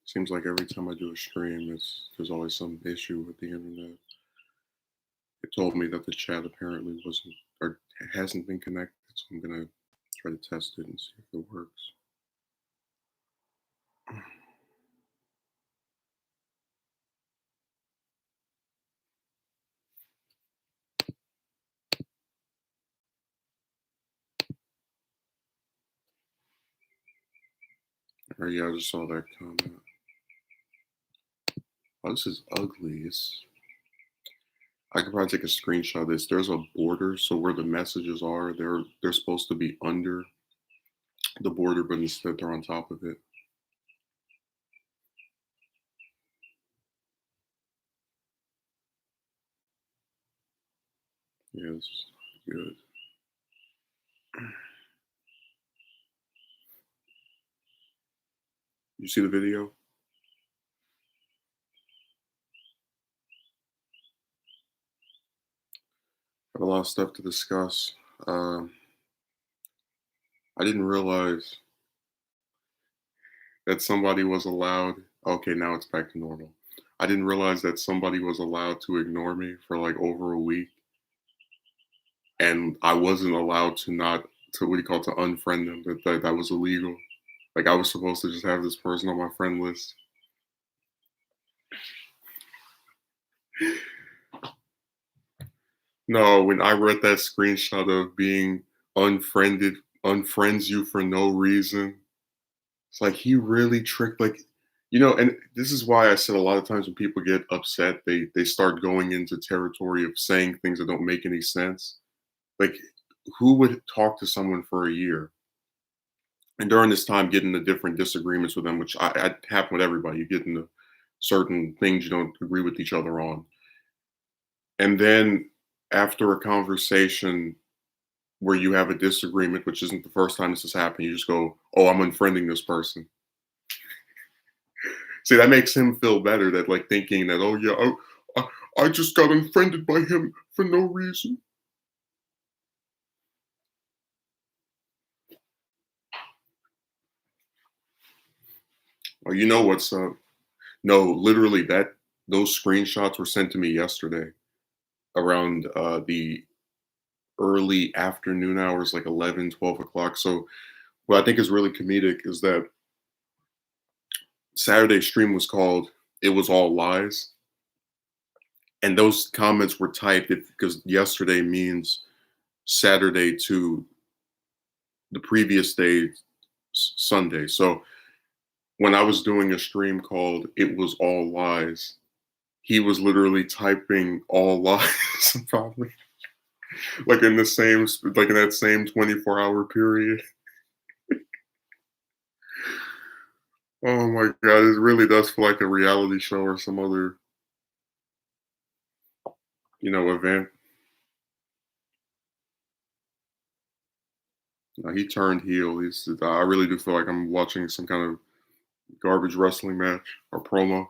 Seems like every time I do a stream, there's always some issue with the internet. It told me that the chat apparently wasn't or hasn't been connected, so I'm gonna try to test it and see if it works. Oh yeah, I just saw that comment. Oh, this is ugly. I could probably take a screenshot of this. There's a border, so where the messages are, they're supposed to be under the border, but instead they're on top of it. Yeah, this is good. You see the video? Got a lot of stuff to discuss. I didn't realize that somebody was allowed. Okay, now it's back to normal. I didn't realize that somebody was allowed to ignore me for like over a week, and I wasn't allowed to not to what do you call it, to unfriend them. That was illegal. Like I was supposed to just have this person on my friend list. No, when I read that screenshot of being unfriended, unfriends you for no reason. It's like he really tricked and this is why I said a lot of times when people get upset, they start going into territory of saying things that don't make any sense. Like who would talk to someone for a year and during this time get into different disagreements with them, which I happen with everybody. You get into certain things you don't agree with each other on. And then after a conversation where you have a disagreement, which isn't the first time this has happened, you just go, "Oh, I'm unfriending this person." See, that makes him feel better that like thinking that, "Oh yeah, I just got unfriended by him for no reason." Oh, you know what's up? No, literally those screenshots were sent to me yesterday around the early afternoon hours, like 11, 12 o'clock. So what I think is really comedic is that Saturday's stream was called "It Was All Lies," and those comments were typed because yesterday means Saturday to the previous day, Sunday. So when I was doing a stream called "It Was All Lies," he was literally typing "all lies" probably like in that same 24-hour period. Oh my god, it really does feel like a reality show or some other, event. He turned heel. I really do feel like I'm watching some kind of garbage wrestling match or promo.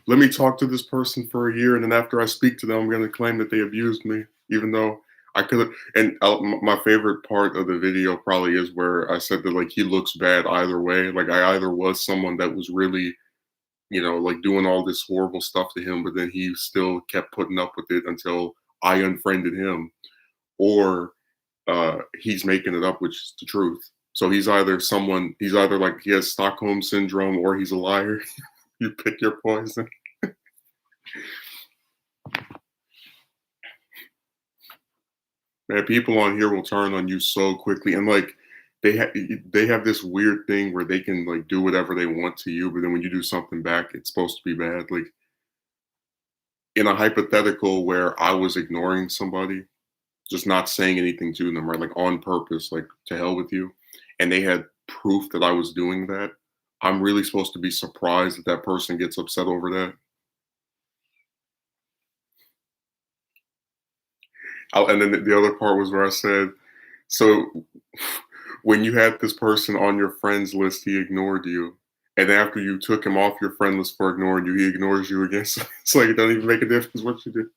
Let me talk to this person for a year, and then after I speak to them, I'm going to claim that they abused me, even though I could have. And my favorite part of the video probably is where I said that like he looks bad either way. Like I either was someone that was really, like doing all this horrible stuff to him, but then he still kept putting up with it until I unfriended him, or he's making it up, which is the truth. So he's either like he has Stockholm syndrome or he's a liar. You pick your poison. Man, people on here will turn on you so quickly, and like they have this weird thing where they can like do whatever they want to you, but then when you do something back, it's supposed to be bad. Like in a hypothetical where I was ignoring somebody, just not saying anything to them, right? Like on purpose, like to hell with you, and they had proof that I was doing that. I'm really supposed to be surprised that that person gets upset over that. And then the other part was where I said, so when you had this person on your friends list, he ignored you. And after you took him off your friend list for ignoring you, he ignores you again. So it's like it doesn't even make a difference what you do.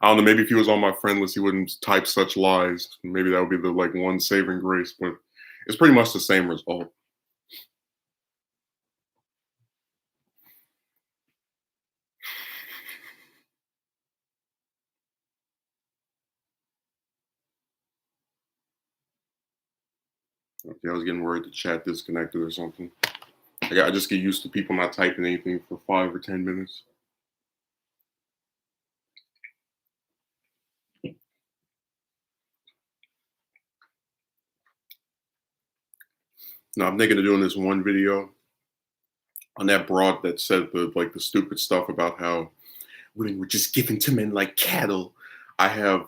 I don't know. Maybe if he was on my friend list, he wouldn't type such lies. Maybe that would be the like one saving grace. But it's pretty much the same result. Okay, I was getting worried the chat disconnected or something. I just get used to people not typing anything for 5 or 10 minutes. No, I'm thinking of doing this one video on that broad that said the stupid stuff about how women were just given to men like cattle. I have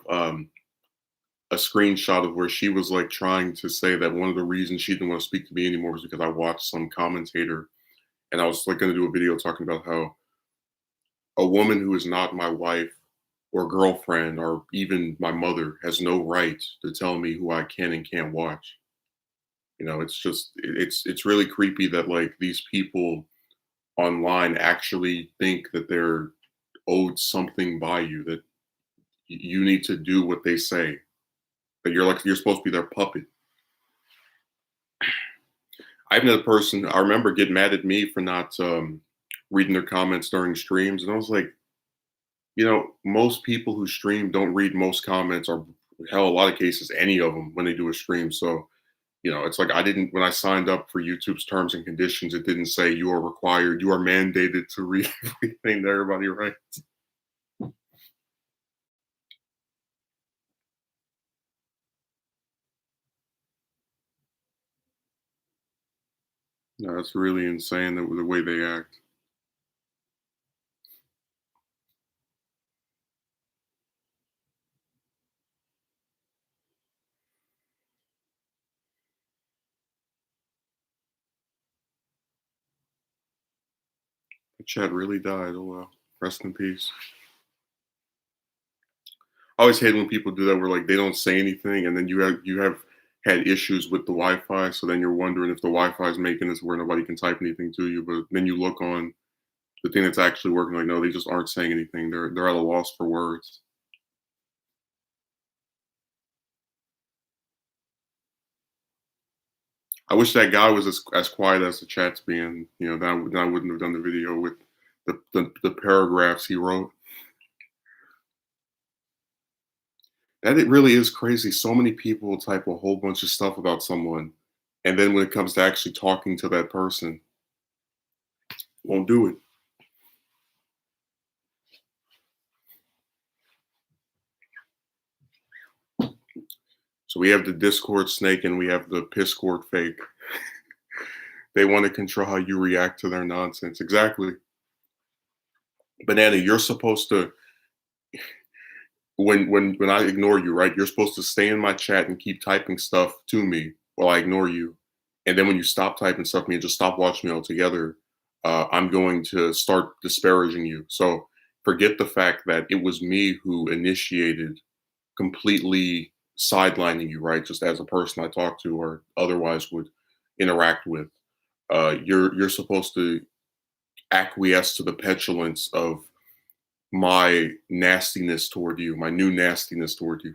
a screenshot of where she was like trying to say that one of the reasons she didn't want to speak to me anymore was because I watched some commentator, and I was like going to do a video talking about how a woman who is not my wife or girlfriend or even my mother has no right to tell me who I can and can't watch. It's just it's really creepy that like these people online actually think that they're owed something by you, that you need to do what they say, that you're supposed to be their puppet. I've had a person I remember get mad at me for not reading their comments during streams, and I was like, most people who stream don't read most comments, or hell, a lot of cases, any of them when they do a stream. So, it's like I didn't when I signed up for YouTube's terms and conditions, it didn't say you are required, you are mandated to read everything that everybody writes. No, that's really insane the way they act. The chat really died. Oh wow. Rest in peace. I always hate when people do that where like they don't say anything and then you have had issues with the Wi-Fi, so then you're wondering if the Wi-Fi is making this where nobody can type anything to you, but then you look on the thing that's actually working, like no, they just aren't saying anything. They're at a loss for words. I wish that guy was as quiet as the chat's being. Then I wouldn't have done the video with the paragraphs he wrote. That it really is crazy. So many people will type a whole bunch of stuff about someone, and then when it comes to actually talking to that person, won't do it. So we have the Discord snake and we have the Piscord fake. They want to control how you react to their nonsense. Exactly. Banana, you're supposed to when I ignore you, right? You're supposed to stay in my chat and keep typing stuff to me while I ignore you. And then when you stop typing stuff to me and just stop watching me altogether, I'm going to start disparaging you. So forget the fact that it was me who initiated completely sidelining you, right? Just as a person I talk to or otherwise would interact with. You're supposed to acquiesce to the petulance of my nastiness toward you, my new nastiness toward you.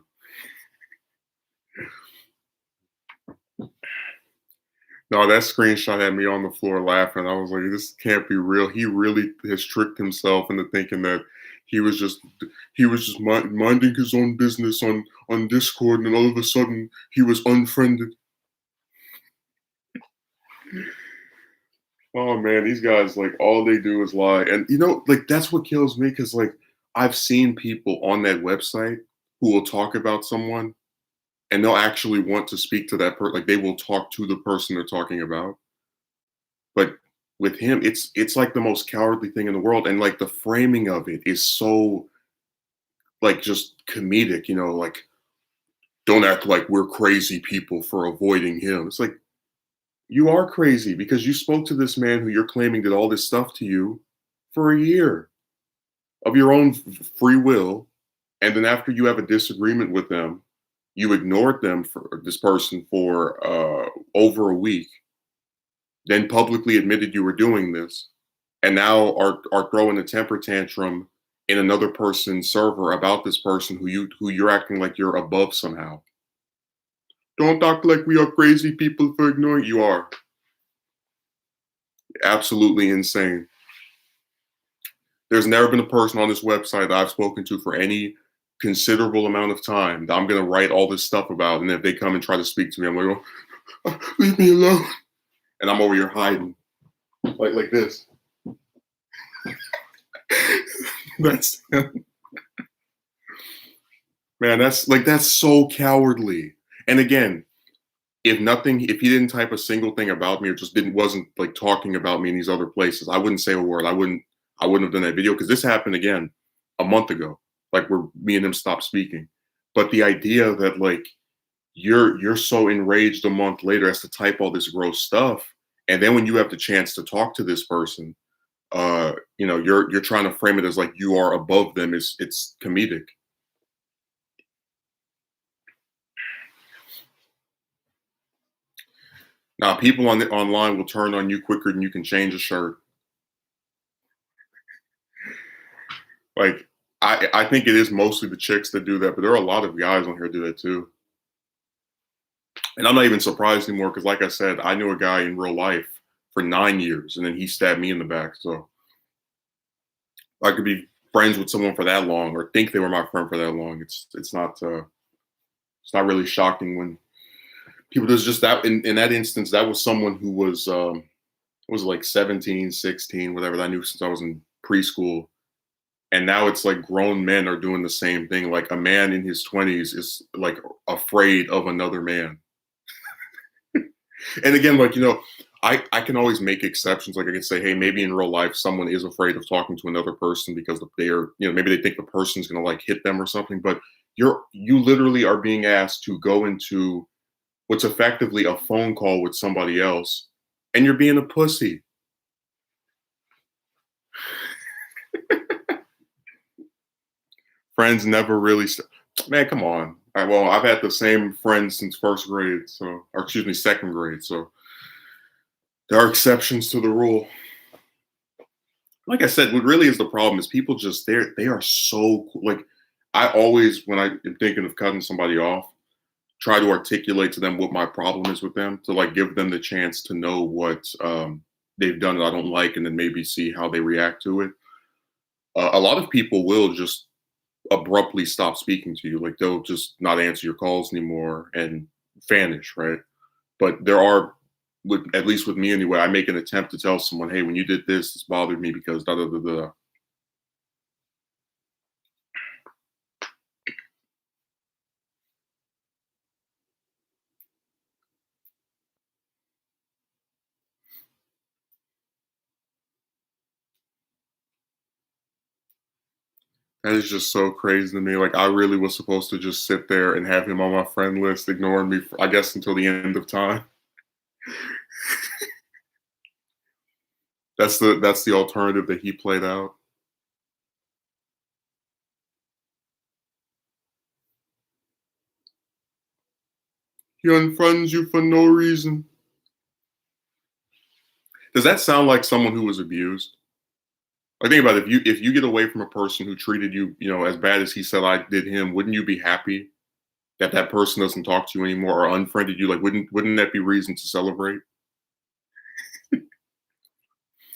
No, that screenshot had me on the floor laughing. I was like, this can't be real. He really has tricked himself into thinking that he was just minding his own business on Discord, and all of a sudden he was unfriended. Oh man, these guys like all they do is lie, and like that's what kills me because like I've seen people on that website who will talk about someone and they'll actually want to speak to that person. Like they will talk to the person they're talking about. But with him, it's like the most cowardly thing in the world, and like the framing of it is so like just comedic. Like don't act like we're crazy people for avoiding him. It's like you are crazy because you spoke to this man who you're claiming did all this stuff to you for a year of your own free will, and then after you have a disagreement with them, you ignored them for this person for over a week, then publicly admitted you were doing this, and now are throwing a temper tantrum in another person's server about this person who you're acting like you're above somehow. Don't act like we are crazy people for ignoring. You are absolutely insane. There's never been a person on this website that I've spoken to for any considerable amount of time that I'm gonna write all this stuff about, and if they come and try to speak to me, I'm like, oh, leave me alone, and I'm over here hiding, like this. That's man, that's so cowardly. And again, if he didn't type a single thing about me or just wasn't like talking about me in these other places, I wouldn't say a word. I wouldn't have done that video because this happened again a month ago, like where me and him stopped speaking. But the idea that like you're so enraged a month later as to type all this gross stuff, and then when you have the chance to talk to this person, you're trying to frame it as like you are above them. It's comedic. Now, people online will turn on you quicker than you can change a shirt. Like, I think it is mostly the chicks that do that, but there are a lot of guys on here do that too. And I'm not even surprised anymore because, like I said, I knew a guy in real life for 9 years, and then he stabbed me in the back. So I could be friends with someone for that long, or think they were my friend for that long. It's not really shocking when people just that in that instance that was someone who was like 17, 16, whatever, that I knew since I was in preschool. And now it's like grown men are doing the same thing. Like a man in his 20s is like afraid of another man. And again, like, I can always make exceptions. Like I can say, hey, maybe in real life someone is afraid of talking to another person because they are, maybe they think the person's gonna like hit them or something. But you literally are being asked to go into what's effectively a phone call with somebody else, and you're being a pussy. Friends never really man, come on. Well, I've had the same friends since first grade, or excuse me, second grade. So there are exceptions to the rule. Like I said, what really is the problem is people just they are so like, I always, when I am thinking of cutting somebody off, try to articulate to them what my problem is with them, to like give them the chance to know what they've done that I don't like, and then maybe see how they react to it. A lot of people will just abruptly stop speaking to you, like they'll just not answer your calls anymore and vanish, right? But there are, at least with me anyway, I make an attempt to tell someone, hey, when you did this, this bothered me because da da da da. That is just so crazy to me. Like, I really was supposed to just sit there and have him on my friend list, ignoring me, I guess, until the end of time. That's the alternative that he played out. He unfriends you for no reason. Does that sound like someone who was abused? Like, think about it. If you get away from a person who treated you, as bad as he said I did him, wouldn't you be happy that that person doesn't talk to you anymore or unfriended you? Like, wouldn't that be reason to celebrate?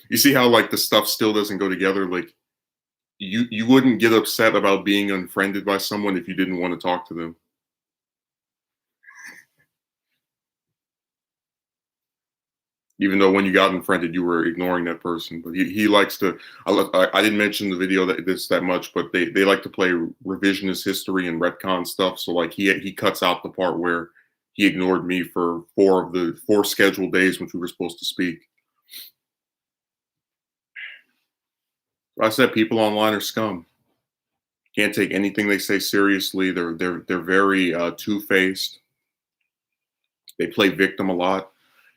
You see how like the stuff still doesn't go together. Like, you wouldn't get upset about being unfriended by someone if you didn't want to talk to them. Even though when you got unfriended, you were ignoring that person. But he likes to. I didn't mention the video that much, but they like to play revisionist history and retcon stuff. So like he cuts out the part where he ignored me for 4 scheduled days when we were supposed to speak. I said people online are scum. Can't take anything they say seriously. They're very two-faced. They play victim a lot.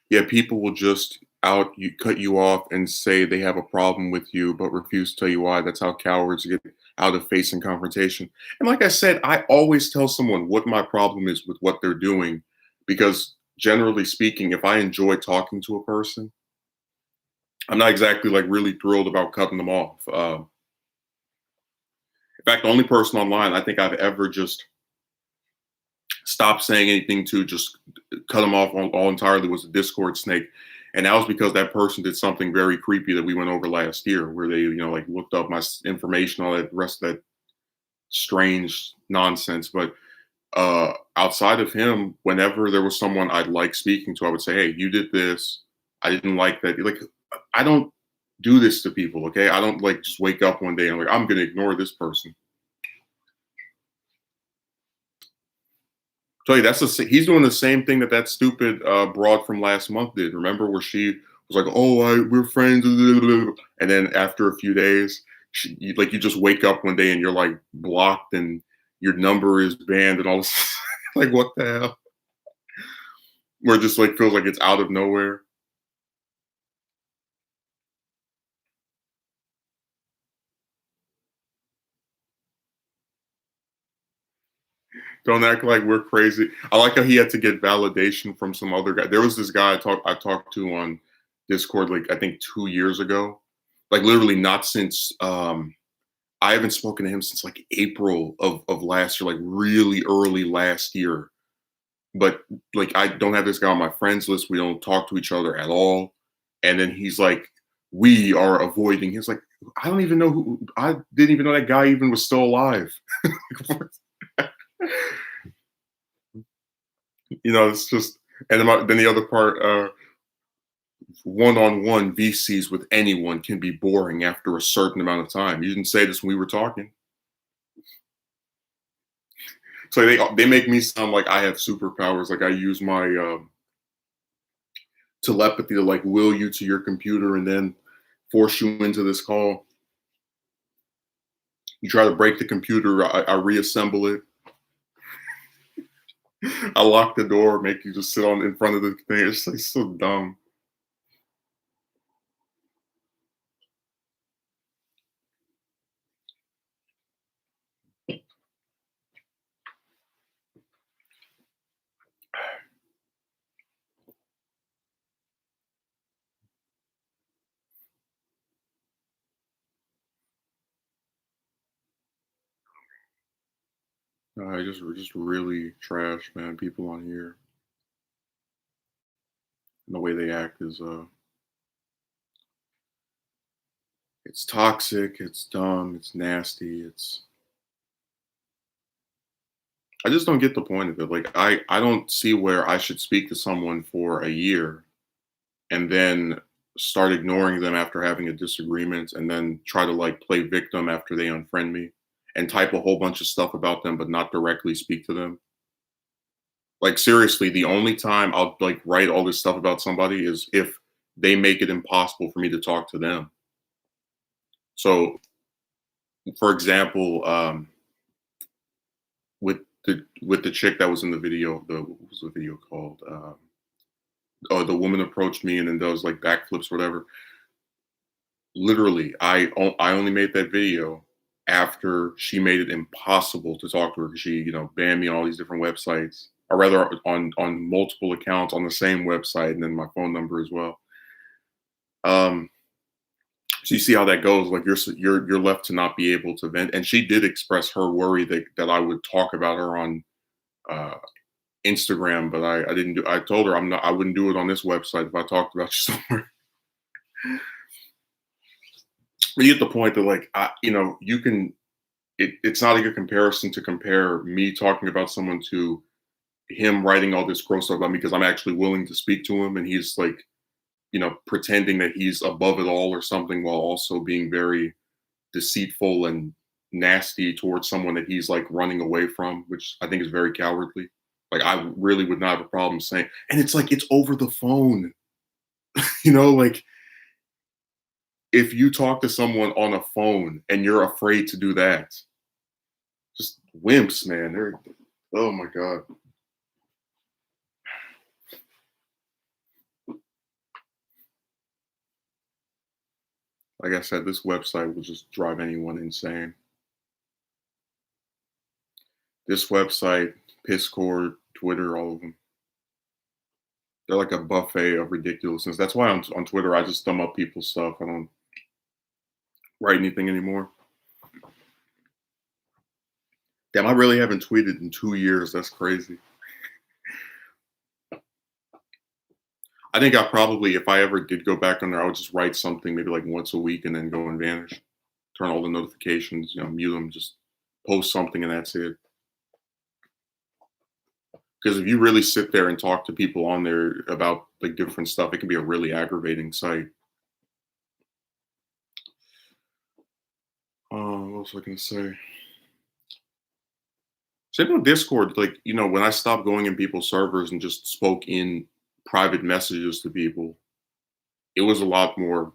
Yeah, people will just cut you off and say they have a problem with you, but refuse to tell you why. That's how cowards get out of facing confrontation. And like I said, I always tell someone what my problem is with what they're doing, because generally speaking, if I enjoy talking to a person, I'm not exactly like really thrilled about cutting them off. fact, the only person online I think I've ever just stopped saying anything to, just cut them off all entirely, was a Discord snake. And that was because that person did something very creepy that we went over last year, where they, like looked up my information, all that rest of that strange nonsense. But outside of him, whenever there was someone I'd like speaking to, I would say, "Hey, you did this. I didn't like that." Like, I don't do this to people, okay? I don't like just wake up one day and like, I'm gonna ignore this person. Tell you, he's doing the same thing that stupid broad from last month did. Remember, where she was like, "Oh, we're friends," and then after a few days, you just wake up one day and you're like blocked and your number is banned and all this. Like, what the hell? Where it just like feels like it's out of nowhere. Don't act like we're crazy. I like how he had to get validation from some other guy. There was this guy I talked to on Discord, like I think 2 years ago. Like literally not since I haven't spoken to him since like April of last year, like really early last year. But like I don't have this guy on my friends list. We don't talk to each other at all. And then he's like, we are avoiding. He's like, I don't even know who. I didn't even know that guy even was still alive. It's just. And then the other part, one-on-one VCs with anyone can be boring after a certain amount of time. You didn't say this when we were talking. So they make me sound like I have superpowers, like I use my telepathy to like will you to your computer and then force you into this call. You try to break the computer, I reassemble it. I lock the door, make you just sit on in front of the thing. It's like so dumb. Just really trash, man. People on here, and the way they act is it's toxic, it's dumb, it's nasty, I just don't get the point of it. Like I don't see where I should speak to someone for a year and then start ignoring them after having a disagreement and then try to like play victim after they unfriend me and type a whole bunch of stuff about them but not directly speak to them. Like seriously, the only time I'll like write all this stuff about somebody is if they make it impossible for me to talk to them. So, for example, with the chick that was in the video, what was the video called? Oh, the woman approached me and then does like backflips, or whatever. Literally, I only made that video after she made it impossible to talk to her. She, banned me on all these different websites, or rather on multiple accounts on the same website, and then my phone number as well. So you see how that goes. Like you're left to not be able to vent. And she did express her worry that I would talk about her on uh, Instagram, but I didn't do. I told her I wouldn't do it on this website if I talked about you somewhere. But you get the point that like you can. It's not a good comparison to compare me talking about someone to him writing all this gross stuff about me because I'm actually willing to speak to him and he's like pretending that he's above it all or something while also being very deceitful and nasty towards someone that he's like running away from, which I think is very cowardly. Like I really would not have a problem saying, and it's like it's over the phone, like if you talk to someone on a phone and you're afraid to do that, just wimps, man. Oh my God. Like I said, this website will just drive anyone insane. This website, Discord, Twitter, all of them. They're like a buffet of ridiculousness. That's why on Twitter, I just thumb up people's stuff. I don't write anything anymore. Damn, I really haven't tweeted in 2 years. That's crazy. I think I probably, if I ever did go back on there, I would just write something maybe like once a week and then go and vanish. Turn all the notifications, mute them, just post something and that's it. Because if you really sit there and talk to people on there about like different stuff, it can be a really aggravating site. What was I gonna say? Same with Discord. Like, when I stopped going in people's servers and just spoke in private messages to people, it was a lot more.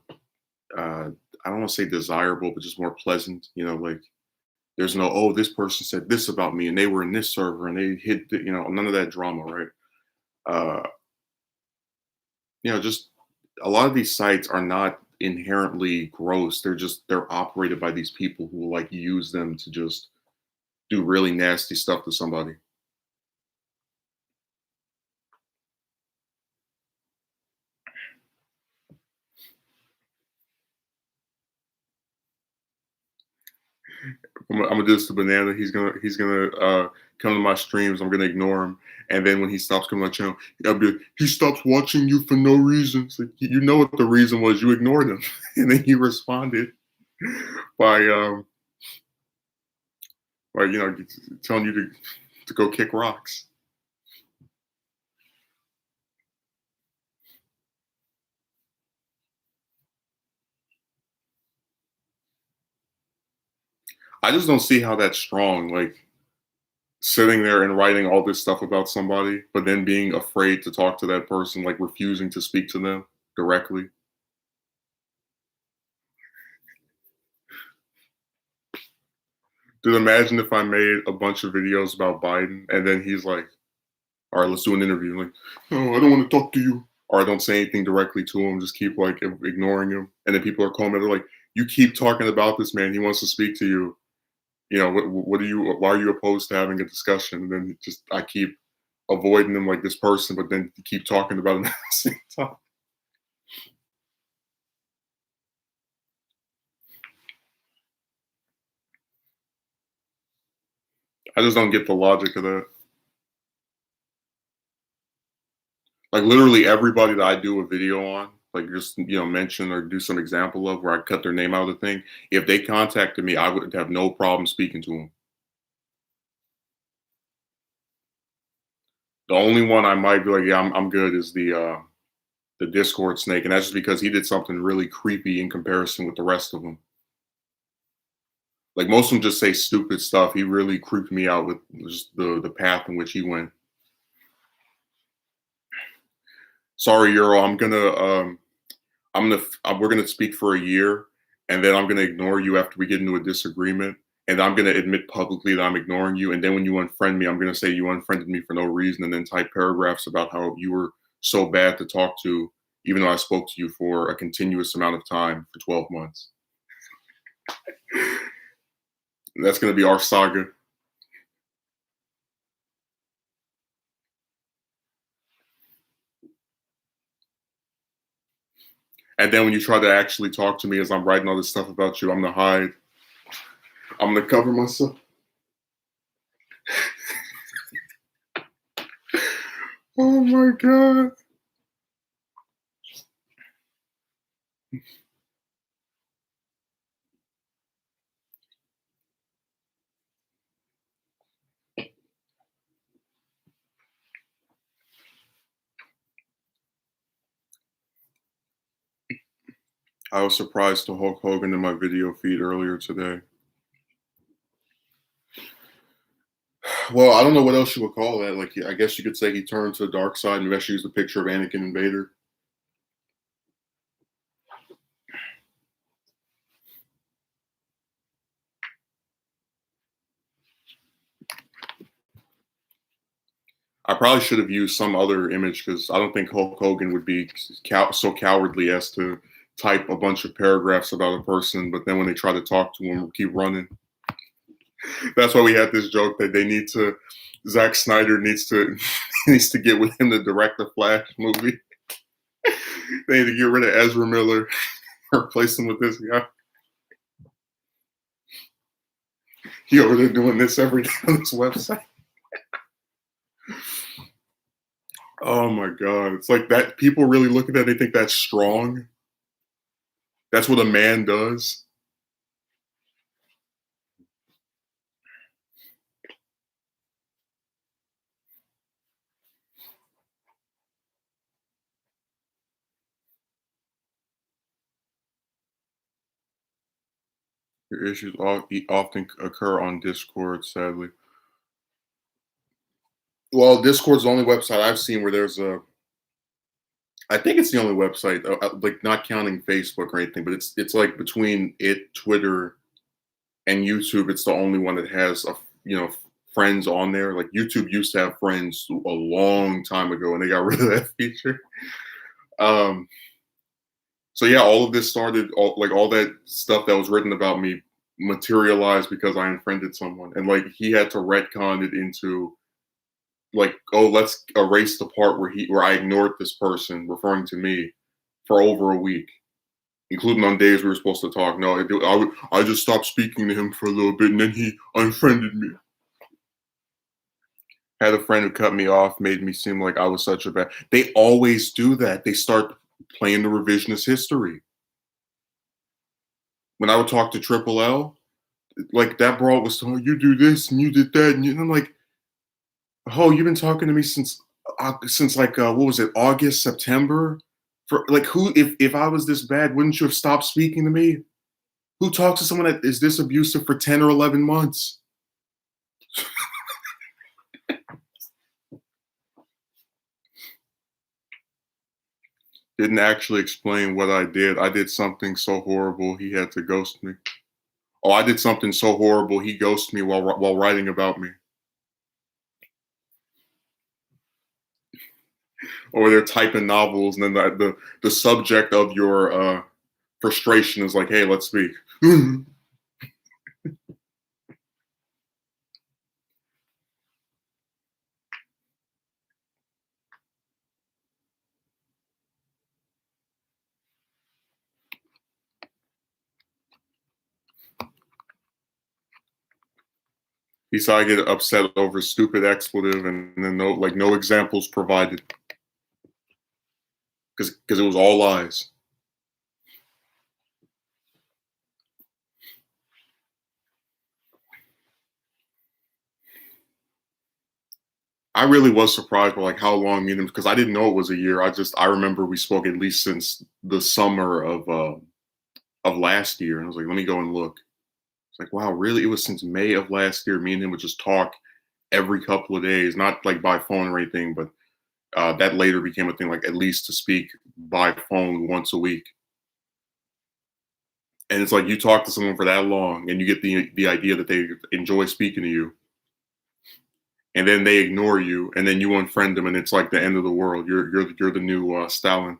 I don't want to say desirable, but just more pleasant. Like there's no, oh, this person said this about me and they were in this server and they hit, none of that drama, right? Uh, just a lot of these sites are not inherently gross. They're operated by these people who like use them to just do really nasty stuff to somebody. I'm gonna do this to Banana. He's gonna come to my streams. I'm gonna ignore him, and then when he stops coming to my channel, I'll be like, he stops watching you for no reason. It's like, you know what the reason was? You ignored him, and then he responded by telling you to go kick rocks. I just don't see how that's strong. Like sitting there and writing all this stuff about somebody, but then being afraid to talk to that person, like refusing to speak to them directly. Dude, imagine if I made a bunch of videos about Biden and then he's like, all right, let's do an interview. Like, oh, I don't want to talk to you. Or I don't say anything directly to him, just keep like ignoring him. And then people are calling me, they're like, you keep talking about this man. He wants to speak to you. Why are you opposed to having a discussion? And then I keep avoiding them like this person, but then keep talking about him at the same time. I just don't get the logic of that. Like literally everybody that I do a video on, like just mention or do some example of where I cut their name out of the thing. If they contacted me, I would have no problem speaking to them. The only one I might be like, yeah, I'm good is the Discord snake, and that's just because he did something really creepy in comparison with the rest of them. Like most of them just say stupid stuff. He really creeped me out with just the path in which he went. Sorry, Euro. We're gonna speak for a year, and then I'm gonna ignore you after we get into a disagreement, and I'm gonna admit publicly that I'm ignoring you, and then when you unfriend me, I'm gonna say you unfriended me for no reason, and then type paragraphs about how you were so bad to talk to, even though I spoke to you for a continuous amount of time for 12 months. That's gonna be our saga. And then when you try to actually talk to me as I'm writing all this stuff about you, I'm gonna hide. I'm gonna cover myself. Oh my god. I was surprised to Hulk Hogan in my video feed earlier today. Well, I don't know what else you would call that. Like, I guess you could say he turned to the dark side and actually used a picture of Anakin and Vader. I probably should have used some other image because I don't think Hulk Hogan would be so cowardly as to type a bunch of paragraphs about a person, but then when they try to talk to him, keep running. That's why we had this joke that Zack Snyder needs to needs to get with him to direct the Flash movie. They need to get rid of Ezra Miller, replace him with this guy. He over there doing this every day on this website. Oh my god, it's like that. People really look at that. They think that's strong. That's what a man does. Your issues often occur on Discord, sadly. Well, Discord's the only website I've seen where there's a. I think it's the only website, like not counting Facebook or anything, but it's like between it, Twitter, and YouTube. It's the only one that has friends on there. Like YouTube used to have friends a long time ago, and they got rid of that feature. Um, so yeah, all of this started, all that stuff that was written about me materialized because I unfriended someone, and like he had to retcon it into like, oh, let's erase the part where I ignored this person referring to me for over a week, including on days we were supposed to talk. No, I just stopped speaking to him for a little bit, and then he unfriended me. Had a friend who cut me off, made me seem like I was such a bad. They always do that. They start playing the revisionist history. When I would talk to Triple L, like that broad was telling you do this and you did that, and I'm like, oh, you've been talking to me since like what was it, August, September? For like who if I was this bad, wouldn't you have stopped speaking to me? Who talks to someone that is this abusive for 10 or 11 months? Didn't actually explain what I did. I did something so horrible he had to ghost me. Oh, I did something so horrible he ghosted me while writing about me. Or they're typing novels, and then the subject of your frustration is like, "Hey, let's speak." He saw I get upset over stupid expletive, and then no examples provided because it was all lies. I really was surprised by like how long me and him, because I didn't know it was a year. I remember we spoke at least since the summer of last year, and I was like, let me go and look. It's like, wow, really? It was since May of last year. Me and him would just talk every couple of days, not like by phone or anything, but that later became a thing, like at least to speak by phone once a week. And it's like you talk to someone for that long, and you get the idea that they enjoy speaking to you, and then they ignore you, and then you unfriend them, and it's like the end of the world. You're the new Stalin.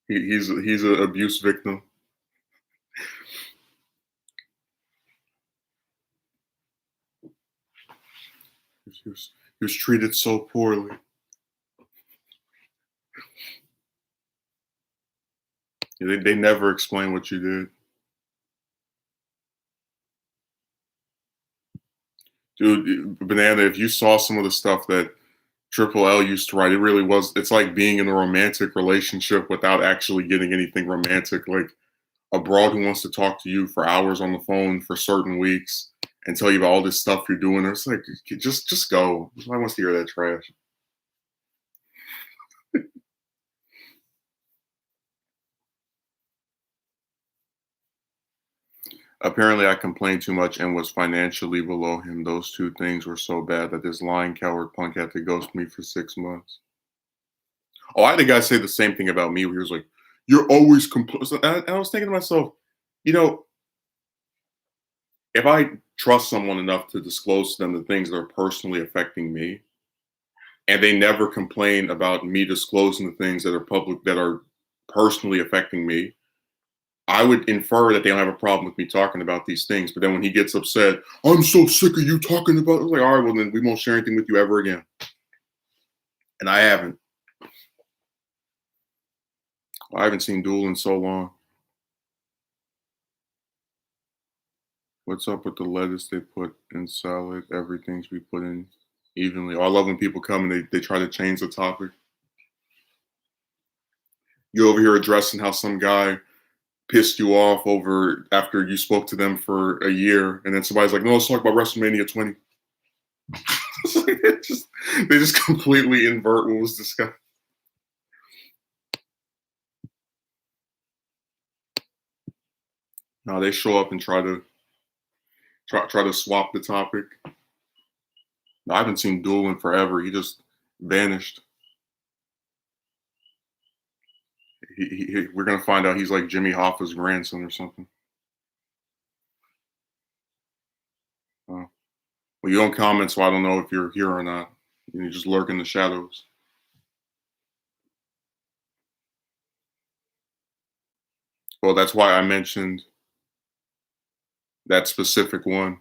He's an abuse victim. He was treated so poorly. They never explain what you did. Dude, Banana, if you saw some of the stuff that Triple L used to write, it really was, it's like being in a romantic relationship without actually getting anything romantic. Like a broad who wants to talk to you for hours on the phone for certain weeks and tell you about all this stuff you're doing. It's like, just go. Nobody wants to hear that trash. Apparently, I complained too much and was financially below him. Those two things were so bad that this lying coward punk had to ghost me for 6 months. Oh, I had a guy say the same thing about me where he was like, "You're always complaining." And I was thinking to myself, you know, if I trust someone enough to disclose to them the things that are personally affecting me, and they never complain about me disclosing the things that are personally affecting me, I would infer that they don't have a problem with me talking about these things. But then when he gets upset, I'm so sick of you talking about it. I was like, all right, well, then we won't share anything with you ever again. And I haven't. I haven't seen Duel in so long. What's up with the lettuce they put in salad? Everything's be put in evenly. Oh, I love when people come and they try to change the topic. You over here addressing how some guy pissed you off over after you spoke to them for a year, and then somebody's like, "No, let's talk about WrestleMania 20." They just completely invert what was discussed. No, they show up and try to swap the topic. I haven't seen Duel in forever. He just vanished. We're gonna find out he's like Jimmy Hoffa's grandson or something. Oh. Well, you don't comment, so I don't know if you're here or not. You just lurk in the shadows. Well, that's why I mentioned that specific one.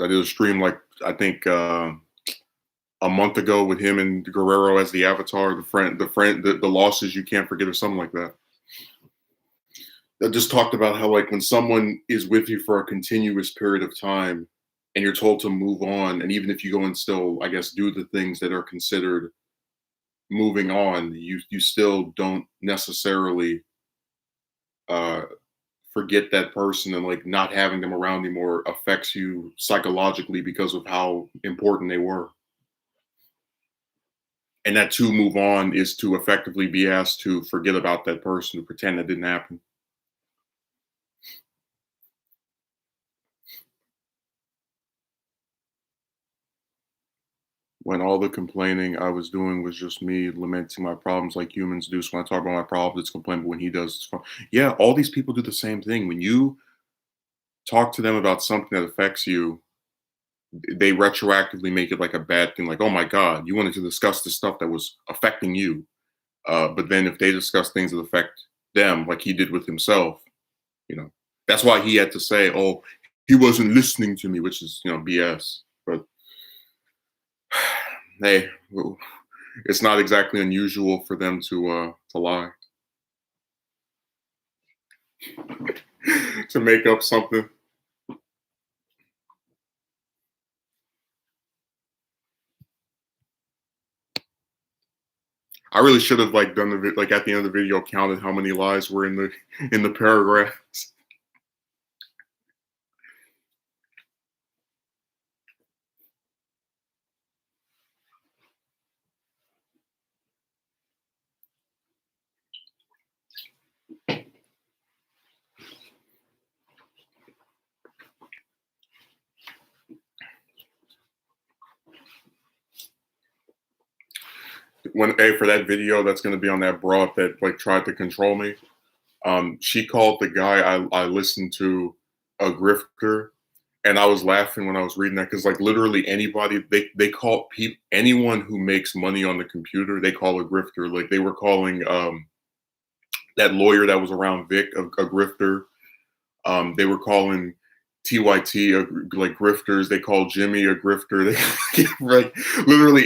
I did a stream like I think a month ago with him and Guerrero as the avatar, the losses you can't forget or something like that. I just talked about how like when someone is with you for a continuous period of time and you're told to move on, and even if you go and still, I guess, do the things that are considered moving on, you still don't necessarily uh forget that person, and like not having them around anymore affects you psychologically because of how important they were. And that to move on is to effectively be asked to forget about that person, to pretend that didn't happen. When all the complaining I was doing was just me lamenting my problems like humans do. So when I talk about my problems, it's complaint, but when he does, it's fun. Yeah, all these people do the same thing. When you talk to them about something that affects you, they retroactively make it like a bad thing. Like, oh my God, you wanted to discuss the stuff that was affecting you. But then if they discuss things that affect them, like he did with himself, you know, that's why he had to say, oh, he wasn't listening to me, which is, BS. But hey, it's not exactly unusual for them to lie, to make up something. I really should have like done like at the end of the video counted how many lies were in the paragraphs. For that video that's going to be on that broad that like tried to control me, she called the guy I listened to a grifter, and I was laughing when I was reading that because like literally anybody they call anyone who makes money on the computer they call a grifter. Like they were calling that lawyer that was around Vic a grifter. They were calling TYT like grifters. They called Jimmy a grifter. Like literally,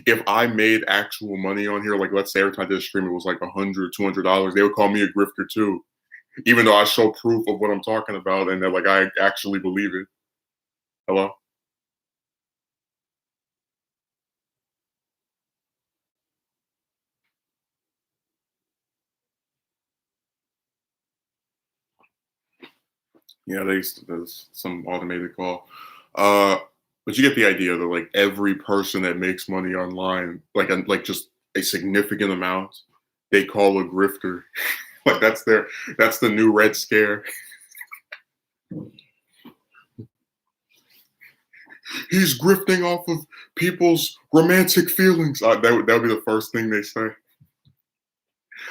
if I made actual money on here, like let's say every time I did a stream, it was like $100, $200, they would call me a grifter too, even though I show proof of what I'm talking about and that like I actually believe it. Hello? Yeah, there's some automated call. Uh, but you get the idea that like every person that makes money online, like just a significant amount, they call a grifter. Like that's the new Red Scare. He's grifting off of people's romantic feelings. That would be the first thing they say.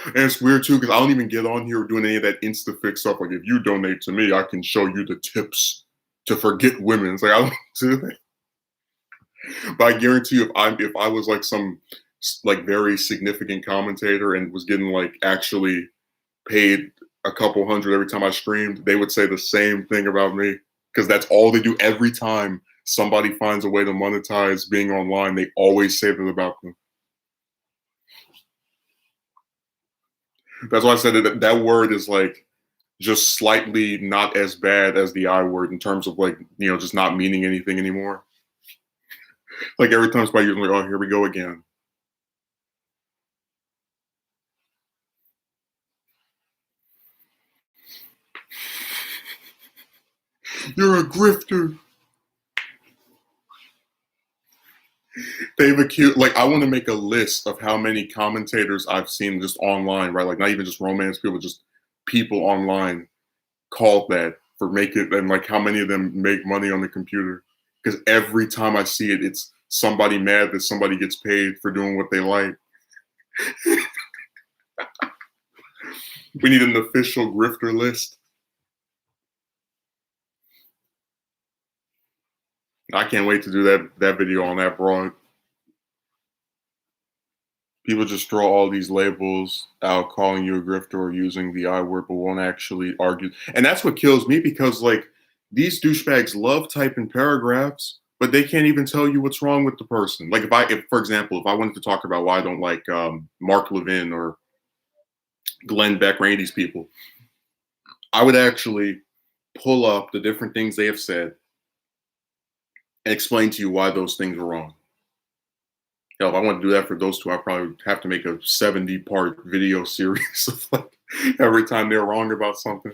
And it's weird too because I don't even get on here doing any of that insta fix stuff. Like if you donate to me, I can show you the tips to forget women. It's like I don't do that. But I guarantee you, if I was like some like very significant commentator and was getting like actually paid a couple hundred every time I streamed, they would say the same thing about me because that's all they do every time somebody finds a way to monetize being online. They always say that about them. That's why I said that word is like just slightly not as bad as the I word in terms of like, just not meaning anything anymore. Like every time somebody uses like, oh, here we go again. You're a grifter. They've accused, like, I want to make a list of how many commentators I've seen just online, right? Like, not even just romance people, just people online called that for make it, and like how many of them make money on the computer. Because every time I see it, it's somebody mad that somebody gets paid for doing what they like. We need an official grifter list. I can't wait to do that video on that broad. People just throw all these labels out calling you a grifter or using the I word, but won't actually argue. And that's what kills me because like these douchebags love typing paragraphs, but they can't even tell you what's wrong with the person. Like if for example, if I wanted to talk about why I don't like Mark Levin or Glenn Beck or any of these people, I would actually pull up the different things they have said and explain to you why those things are wrong. Hell, if I want to do that for those two, I probably have to make a 70-part video series of like every time they're wrong about something.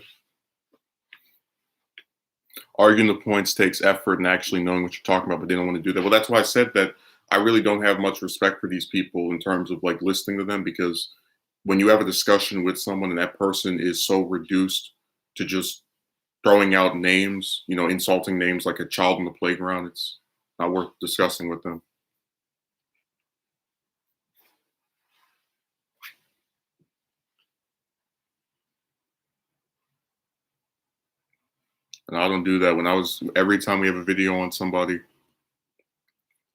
Arguing the points takes effort and actually knowing what you're talking about, but they don't want to do that. Well, that's why I said that I really don't have much respect for these people in terms of like listening to them because when you have a discussion with someone and that person is so reduced to just throwing out names, insulting names like a child in the playground, it's not worth discussing with them. And I don't do that. Every time we have a video on somebody,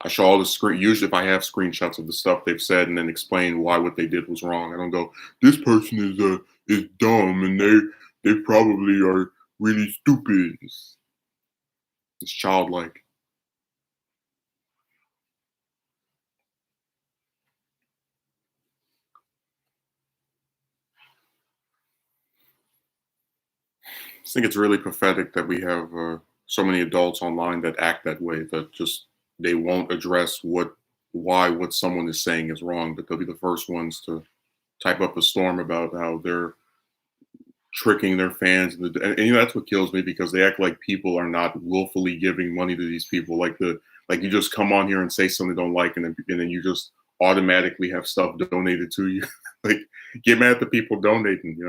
I show all the screen. Usually, if I have screenshots of the stuff they've said, and then explain why what they did was wrong. I don't go, "This person is dumb, and they probably are really stupid." It's childlike. I think it's really pathetic that we have so many adults online that act that way. That just they won't address why what someone is saying is wrong, but they'll be the first ones to type up a storm about how they're tricking their fans, and that's what kills me because they act like people are not willfully giving money to these people. Like you just come on here and say something they don't like, and then you just automatically have stuff donated to you. Like get mad at the people donating.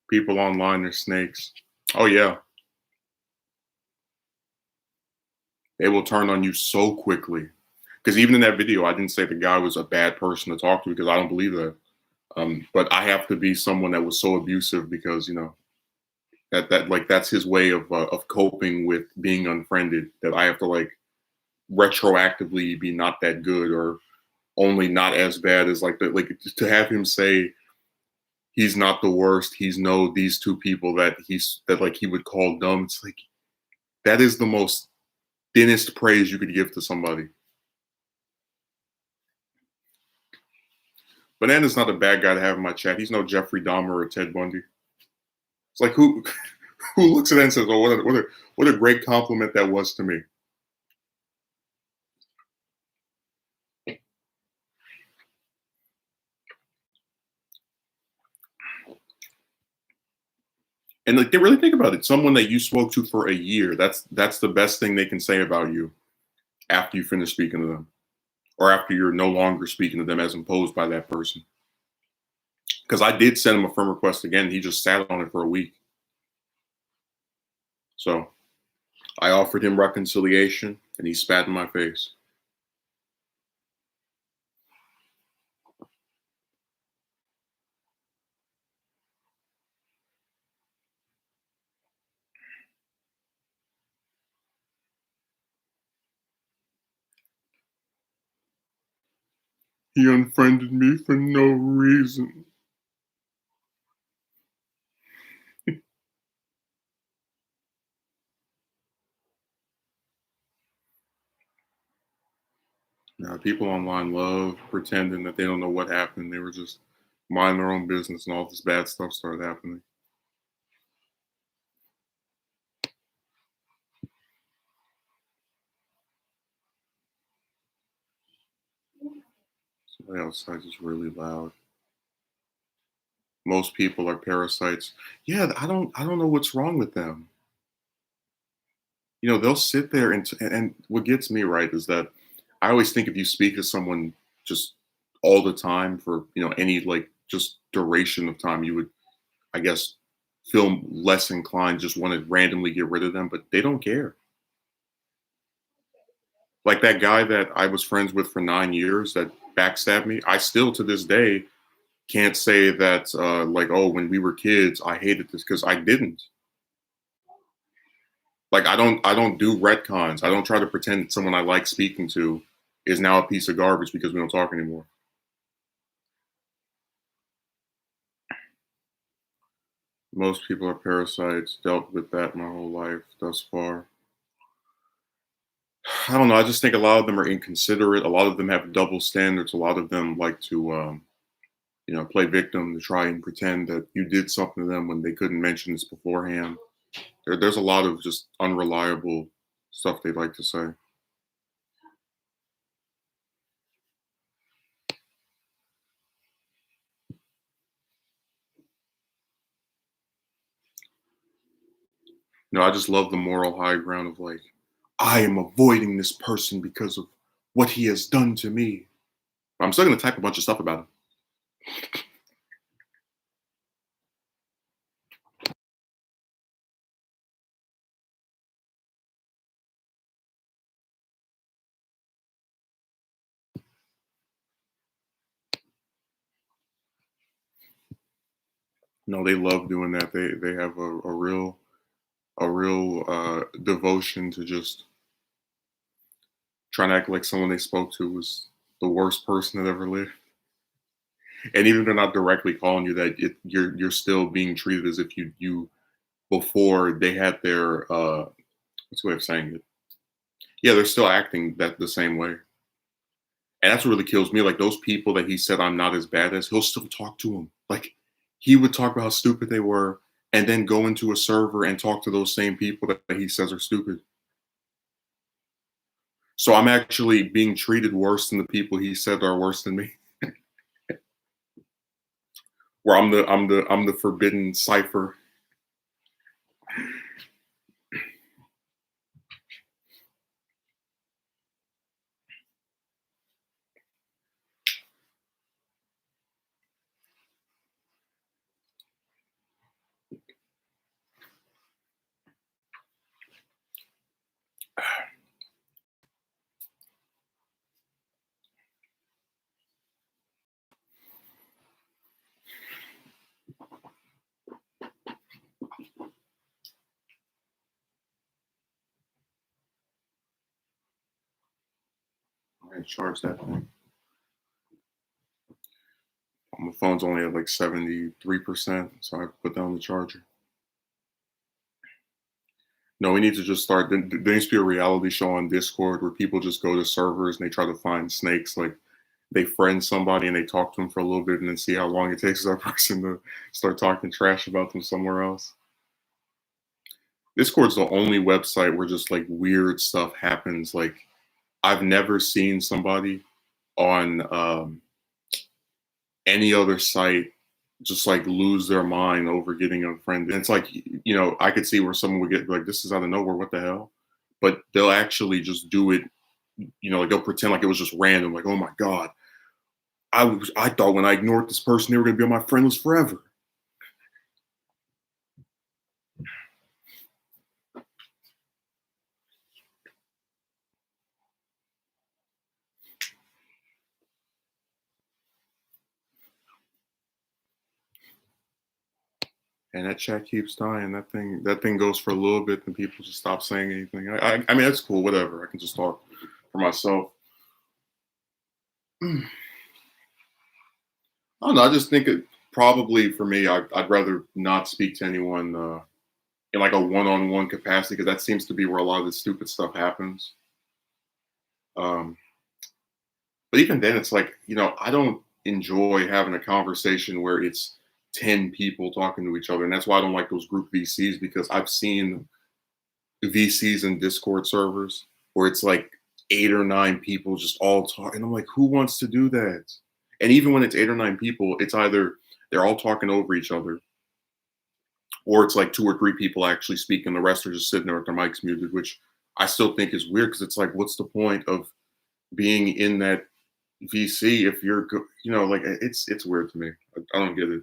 People online are snakes. Oh yeah, they will turn on you so quickly. Because even in that video, I didn't say the guy was a bad person to talk to because I don't believe that. But I have to be someone that was so abusive because that like that's his way of coping with being unfriended. That I have to like retroactively be not that good or only not as bad as like to have him say he's not the worst. He's these two people that like he would call dumb. It's like that is the most thinnest praise you could give to somebody. Banana's not a bad guy to have in my chat. He's no Jeffrey Dahmer or Ted Bundy. It's like who who looks at that and says, "Oh, what a great compliment that was to me." And like, they really think about it. Someone that you spoke to for a year, that's the best thing they can say about you after you finish speaking to them, or after you're no longer speaking to them as imposed by that person. Because I did send him a friend request again. He just sat on it for a week. So I offered him reconciliation, and he spat in my face. He unfriended me for no reason. People online love pretending that they don't know what happened. They were just minding their own business, and all this bad stuff started happening. Somebody outside is really loud. Most people are parasites. Yeah, I don't know what's wrong with them. They'll sit there and what gets me right is that I always think if you speak to someone just all the time for, any like just duration of time, you would, I guess, feel less inclined, just want to randomly get rid of them, but they don't care. Like that guy that I was friends with for 9 years that backstabbed me, I still to this day can't say that like, oh, when we were kids, I hated this because I didn't. Like I don't do retcons. I don't try to pretend that someone I like speaking to is now a piece of garbage because we don't talk anymore. Most people are parasites. Dealt with that my whole life thus far. I don't know. I just think a lot of them are inconsiderate. A lot of them have double standards. A lot of them like to, play victim to try and pretend that you did something to them when they couldn't mention this beforehand. There's a lot of just unreliable stuff they like to say. I just love the moral high ground of like, I am avoiding this person because of what he has done to me. I'm still going to type a bunch of stuff about him. No, they love doing that. They have a real devotion to just trying to act like someone they spoke to was the worst person that ever lived. And even if they're not directly calling you that, you're still being treated as if you before they had their what's the way of saying it? Yeah, they're still acting that the same way. And that's what really kills me. Like those people that he said I'm not as bad as, he'll still talk to them. Like he would talk about how stupid they were, and then go into a server and talk to those same people that he says are stupid. So I'm actually being treated worse than the people he said are worse than me. Where I'm the forbidden cipher. I charge that thing. My phone's only at like 73%, so I put down the charger. No, we need to just start. There needs to be a reality show on Discord where people just go to servers and they try to find snakes. Like they friend somebody and they talk to them for a little bit and then see how long it takes that person to start talking trash about them somewhere else. Discord's the only website where just like weird stuff happens. Like I've never seen somebody on any other site just like lose their mind over getting unfriended. And it's like, I could see where someone would get like, this is out of nowhere, what the hell? But they'll actually just do it, like they'll pretend like it was just random, like, oh my God, I thought when I ignored this person, they were gonna be on my friend list forever. And that chat keeps dying. That thing goes for a little bit, and people just stop saying anything. I mean, that's cool. Whatever. I can just talk for myself. I don't know. I just think it probably for me, I'd rather not speak to anyone in like a one-on-one capacity because that seems to be where a lot of this stupid stuff happens. Um, But even then, it's like, I don't enjoy having a conversation where it's 10 people talking to each other. And that's why I don't like those group VCs, because I've seen VCs and Discord servers where it's like 8 or 9 people just all talking. I'm like, who wants to do that? And even when it's 8 or 9 people, it's either they're all talking over each other, or it's like 2 or 3 people actually speaking. The rest are just sitting there with their mics muted, which I still think is weird, because it's like, what's the point of being in that VC if you're, like, it's weird to me. I don't get it.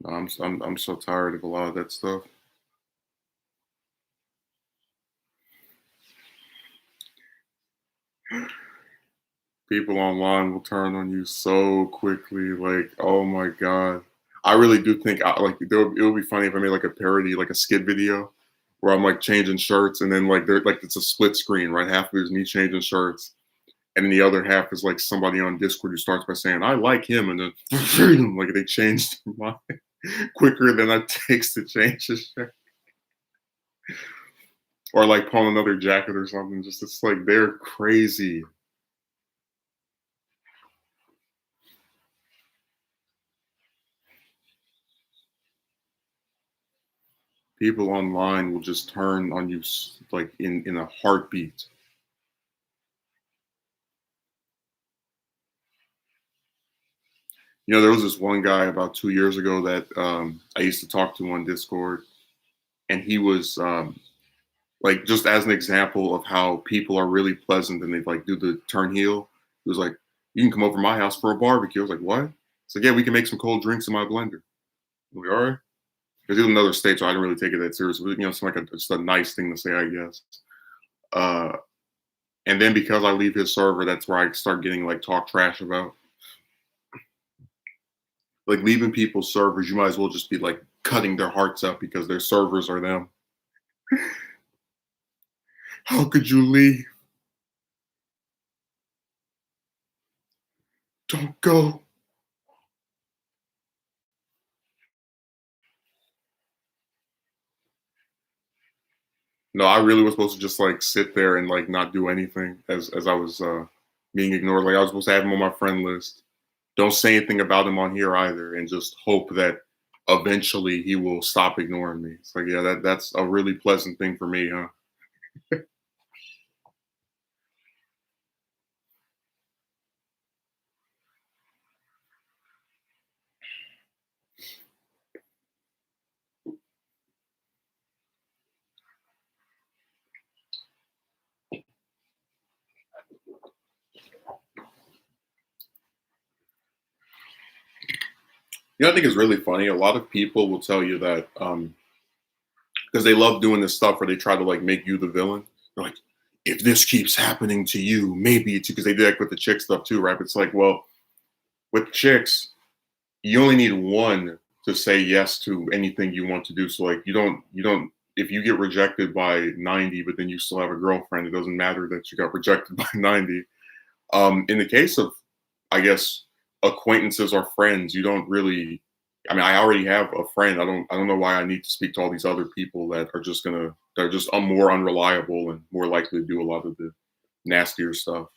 No, I'm so tired of a lot of that stuff. People online will turn on you so quickly. Like, oh my god, I really do think like it would be funny if I made like a parody, like a skit video, where I'm like changing shirts, and then like it's a split screen, right? Half of it is me changing shirts, and then the other half is like somebody on Discord who starts by saying, "I like him," and then like they changed their mind quicker than it takes to change the shirt, or like pawn another jacket or something. Just it's like they're crazy. People online will just turn on you like in a heartbeat. There was this one guy about 2 years ago that I used to talk to on Discord, and he was like, just as an example of how people are really pleasant and they like do the turn heel. He was like, "You can come over to my house for a barbecue." I was like, "What?" It's like, "Yeah, we can make some cold drinks in my blender." I'm like, all right. Because he's in another state, so I didn't really take it that serious. But, it's like just a nice thing to say, I guess. Uh, and then because I leave his server, that's where I start getting like talk trash about. Like, leaving people's servers, you might as well just be like cutting their hearts out because their servers are them. How could you leave? Don't go. No, I really was supposed to just like sit there and like not do anything as I was being ignored. Like, I was supposed to have him on my friend list. Don't say anything about him on here either, and just hope that eventually he will stop ignoring me. It's like, yeah, that's a really pleasant thing for me, huh? I think it's really funny. A lot of people will tell you that because they love doing this stuff where they try to like make you the villain. They're like, if this keeps happening to you, maybe it's because they did that with the chick stuff too, right? But it's like, well, with chicks, you only need one to say yes to anything you want to do. So like, you don't if you get rejected by 90, but then you still have a girlfriend, it doesn't matter that you got rejected by 90. In the case of, I guess, acquaintances or friends, you don't really. I mean, I already have a friend. I don't know why I need to speak to all these other people that are just gonna. They're just more unreliable and more likely to do a lot of the nastier stuff.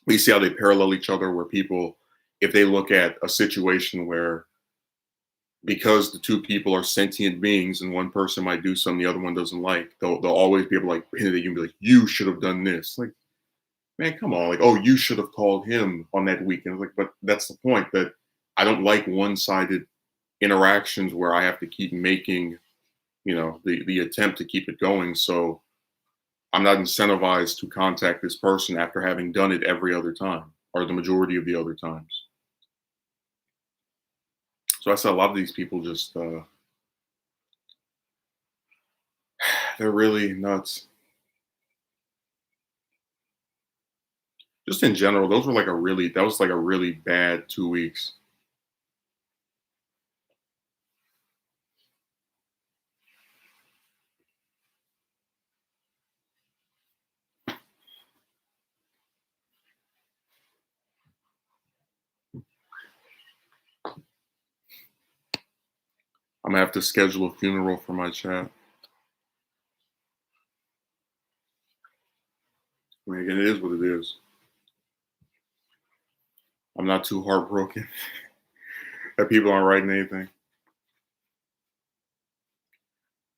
We see how they parallel each other, where people, if they look at a situation where, because the two people are sentient beings and one person might do something the other one doesn't like, they'll always be able to like hint at you and be like, "You should have done this." Like, man, come on. Like, oh, you should have called him on that weekend. Like, but that's the point, that I don't like one-sided interactions where I have to keep making, the attempt to keep it going. So I'm not incentivized to contact this person after having done it every other time, or the majority of the other times. So I said a lot of these people just they're really nuts. Just in general, that was like a really bad 2 weeks. I'm gonna have to schedule a funeral for my chat. and it is what it is. I'm not too heartbroken that people aren't writing anything.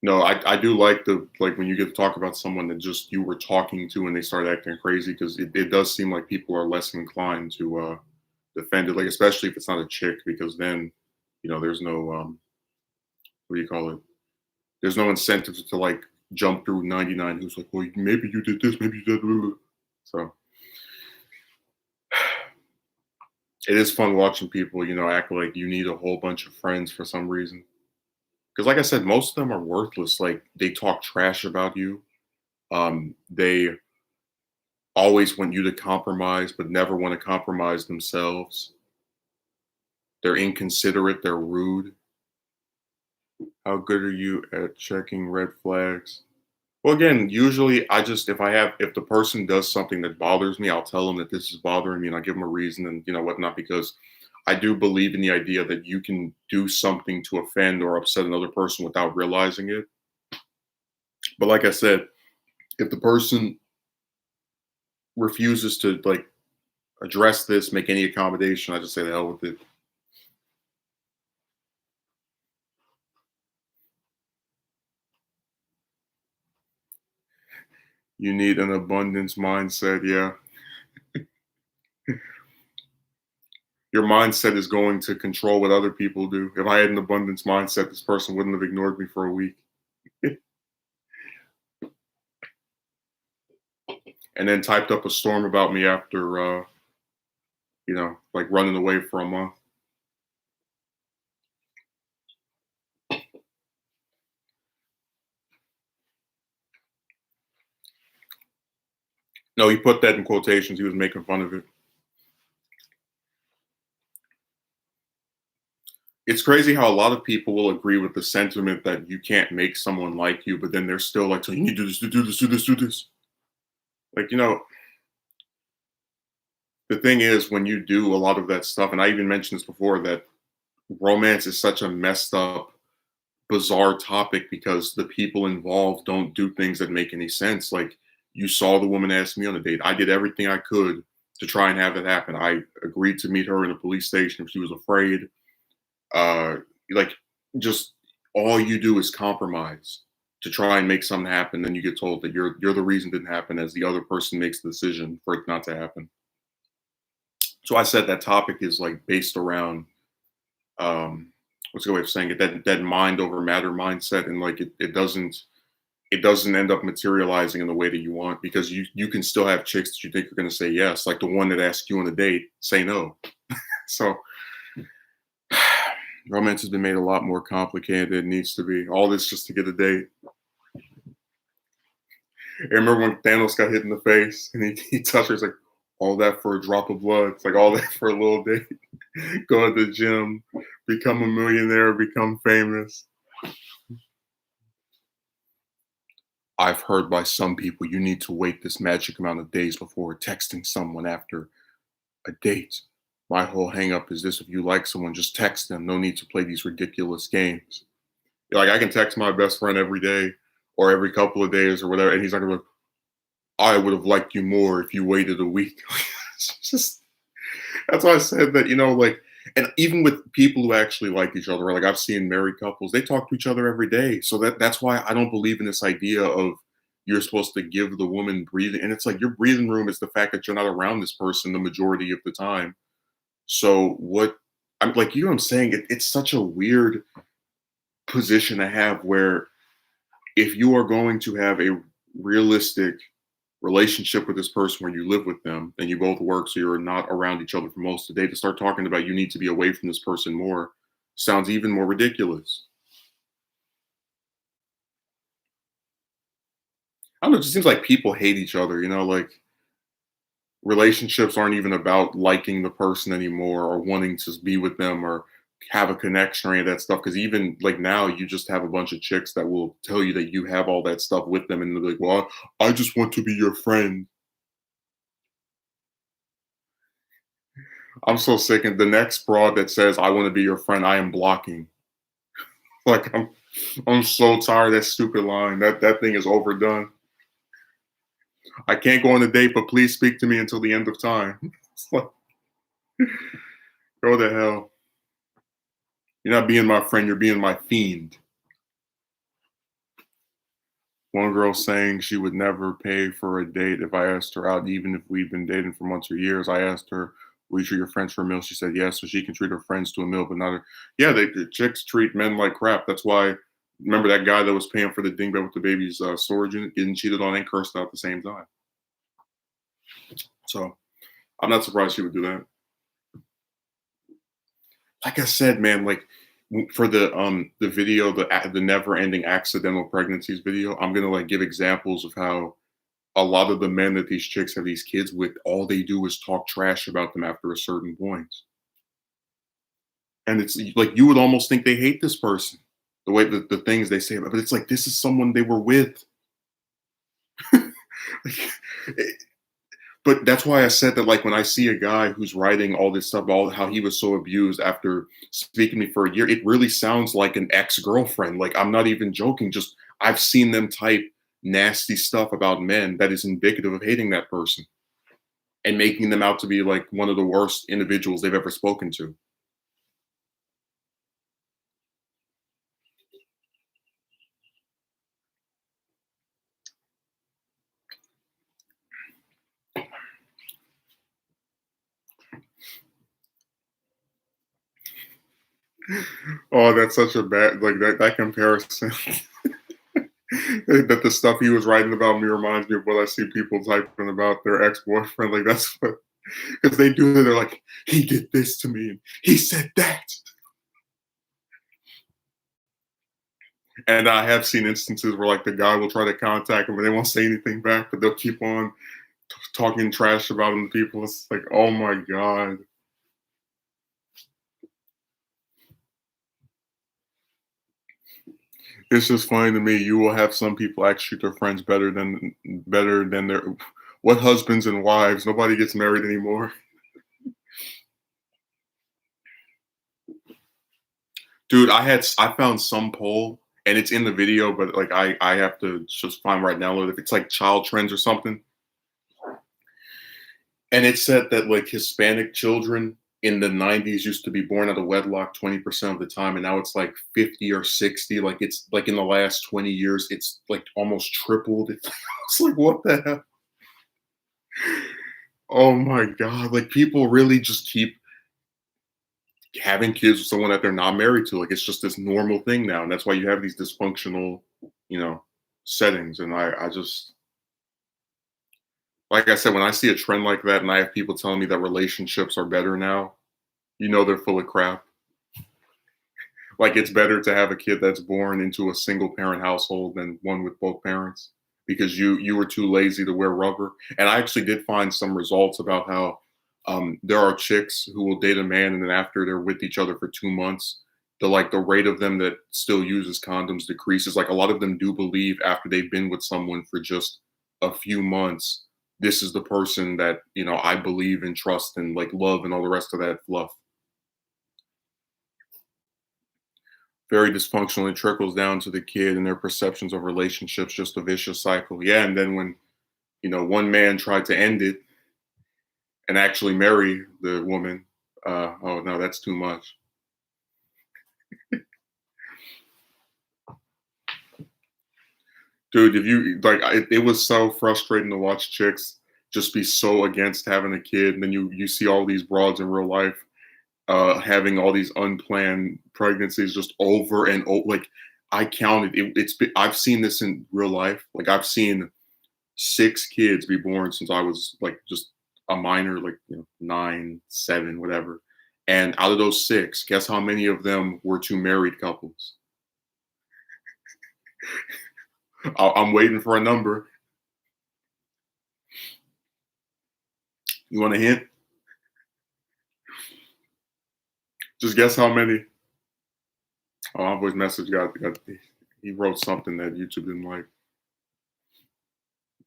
No, I do like the like when you get to talk about someone that just you were talking to and they start acting crazy because it does seem like people are less inclined to defend it, like especially if it's not a chick, because then there's no what do you call it? There's no incentive to like jump through 99 who's like, well, maybe you did this, maybe you did that. So it is fun watching people, act like you need a whole bunch of friends for some reason. Because, like I said, most of them are worthless. Like they talk trash about you. They always want you to compromise, but never want to compromise themselves. They're inconsiderate. They're rude. How good are you at checking red flags? Well, again, usually if the person does something that bothers me, I'll tell them that this is bothering me and I give them a reason and whatnot, because I do believe in the idea that you can do something to offend or upset another person without realizing it. But like I said, if the person refuses to like address this, make any accommodation, I just say the hell with it. You need an abundance mindset, yeah. Your mindset is going to control what other people do. If I had an abundance mindset, this person wouldn't have ignored me for a week. And then typed up a storm about me after like running away for a month. No, he put that in quotations. He was making fun of it. It's crazy how a lot of people will agree with the sentiment that you can't make someone like you, but then they're still like, so you need to do this, do this, do this, do this. Like, the thing is, when you do a lot of that stuff, and I even mentioned this before, that romance is such a messed up, bizarre topic because the people involved don't do things that make any sense. Like, you saw the woman ask me on a date. I did everything I could to try and have that happen. I agreed to meet her in a police station if she was afraid. Uh, like, just all you do is compromise to try and make something happen. Then you get told that you're the reason it didn't happen, as the other person makes the decision for it not to happen. So I said that topic is like based around what's the way of saying it, that mind over matter mindset, and like it doesn't end up materializing in the way that you want, because you can still have chicks that you think are going to say yes, like the one that asked you on a date say no. So romance has been made a lot more complicated than it needs to be. All this just to get a date. I remember when Thanos got hit in the face and he touched her. It's like, all that for a drop of blood. It's like all that for a little date. Go to the gym, become a millionaire, become famous. I've heard by some people you need to wait this magic amount of days before texting someone after a date. My whole hang up is this: if you like someone, just text them. No need to play these ridiculous games. Like, I can text my best friend every day or every couple of days or whatever, and he's not gonna be like, I would have liked you more if you waited a week. It's just that's why I said that, like, and even with people who actually like each other, like I've seen married couples, they talk to each other every day. So that's why I don't believe in this idea of you're supposed to give the woman breathing. And it's like your breathing room is the fact that you're not around this person the majority of the time. So what I'm like, what I'm saying? It's such a weird position to have where if you are going to have a realistic relationship with this person where you live with them and you both work so you're not around each other for most of the day, to start talking about you need to be away from this person more sounds even more ridiculous. I don't know, it just seems like people hate each other, like relationships aren't even about liking the person anymore or wanting to be with them or have a connection or any of that stuff. Because even like now, you just have a bunch of chicks that will tell you that you have all that stuff with them, and they're like, "Well, I just want to be your friend." I'm so sick. And the next broad that says, "I want to be your friend," I am blocking. Like I'm so tired of that stupid line. That thing is overdone. I can't go on a date, but please speak to me until the end of time. It's like, go to hell. You're not being my friend, you're being my fiend. One girl saying she would never pay for a date if I asked her out, even if we'd been dating for months or years. I asked her, "Will you treat your friends for a meal?" She said yes, so she can treat her friends to a meal, but not her. Yeah, the chicks treat men like crap. That's why. Remember that guy that was paying for the dingbat with the baby's storage unit, getting cheated on and cursed out at the same time. So I'm not surprised she would do that. Like I said, man, like for the video, the never ending accidental pregnancies video, I'm gonna like give examples of how a lot of the men that these chicks have these kids with, all they do is talk trash about them after a certain point. And it's like you would almost think they hate this person, the way that the things they say about, but it's like this is someone they were with. Like, but that's why I said that, like, when I see a guy who's writing all this stuff, all how he was so abused after speaking to me for a year, it really sounds like an ex-girlfriend. Like, I'm not even joking. Just I've seen them type nasty stuff about men that is indicative of hating that person and making them out to be like one of the worst individuals they've ever spoken to. Oh, that's such a bad like that comparison. That the stuff he was writing about me reminds me of what I see people typing about their ex-boyfriend. Like that's what, because they do that. They're like, he did this to me, and he said that. And I have seen instances where like the guy will try to contact him, but they won't say anything back, but they'll keep on talking trash about him to people. It's like, oh my god. It's just funny to me. You will have some people actually treat their friends better than their what husbands and wives. Nobody gets married anymore. Dude, I found some poll and it's in the video, but like I have to just find right now if it's like child trends or something. And it said that like Hispanic children in the 90s used to be born out of wedlock 20% of the time, and now it's like 50 or 60. Like it's like in the last 20 years, it's like almost tripled. It's like what the hell? Oh my god! Like people really just keep having kids with someone that they're not married to. Like it's just this normal thing now, and that's why you have these dysfunctional, you know, settings. And I just like I said, when I see a trend like that, and I have people telling me that relationships are better now, you know they're full of crap. Like it's better to have a kid that's born into a single parent household than one with both parents because you were too lazy to wear rubber. And I actually did find some results about how there are chicks who will date a man and then after they're with each other for 2 months, the rate of them that still uses condoms decreases. Like a lot of them do believe after they've been with someone for just a few months, this is the person that I believe and trust and like love and all the rest of that fluff. Very dysfunctional. It trickles down to the kid and their perceptions of relationships, just a vicious cycle. Yeah, and then when one man tried to end it and actually marry the woman, oh no, that's too much. Dude, if you like, it was so frustrating to watch chicks just be so against having a kid, and then you see all these broads in real life having all these unplanned pregnancies just over and over. Like I counted, I've seen this in real life. Like I've seen 6 kids be born since I was like just a minor, like 9, 7, whatever. And out of those 6, guess how many of them were to married couples? I'm waiting for a number. You want a hint? Just guess how many. Oh, my voice message got he wrote something that YouTube didn't like.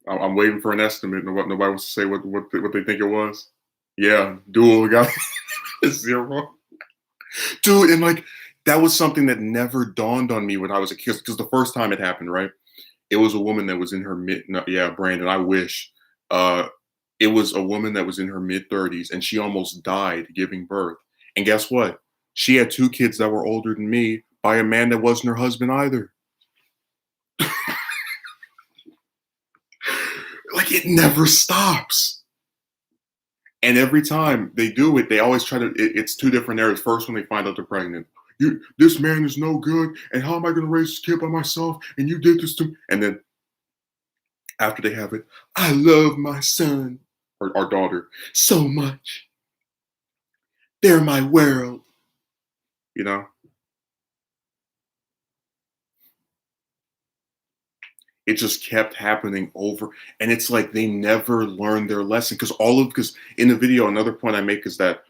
I'm waiting for an estimate. Nobody wants to say what they think it was. Yeah, dual got 0. Dude, and like that was something that never dawned on me when I was a kid. Because the first time it happened, right? It was a woman that was in her mid no, yeah, Brandon, I wish. Uh, it was a woman that was in her mid-30s, and she almost died giving birth. And guess what? She had 2 kids that were older than me by a man that wasn't her husband either. Like, it never stops. And every time they do it, they always try to it's 2 different areas. First, when they find out they're pregnant. This man is no good, and how am I gonna raise this kid by myself? And you did this to me. And then after they have it, I love my son or our daughter so much. They're my world, you know? It just kept happening over, and it's like they never learned their lesson because in the video, another point I make is that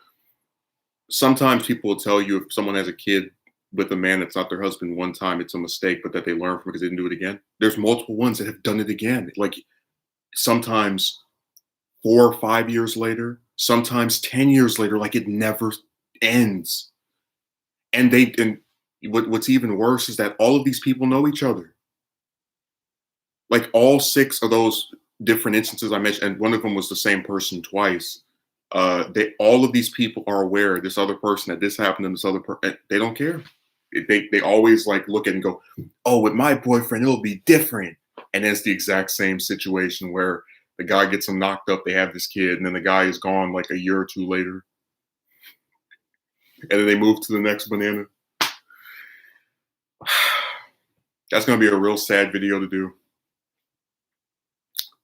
sometimes people will tell you if someone has a kid with a man that's not their husband one time, it's a mistake, but that they learn from it because they didn't do it again. There's multiple ones that have done it again. Like sometimes 4 or 5 years later, sometimes 10 years later, like it never ends. And what's even worse is that all of these people know each other. Like all 6 of those different instances I mentioned, and one of them was the same person twice. They all of these people are aware this other person that this happened to this other person. They don't care. They always like look at it and go, "Oh, with my boyfriend, it'll be different." And it's the exact same situation where the guy gets them knocked up. They have this kid, and then the guy is gone like a year or 2 later, and then they move to the next banana. That's gonna be a real sad video to do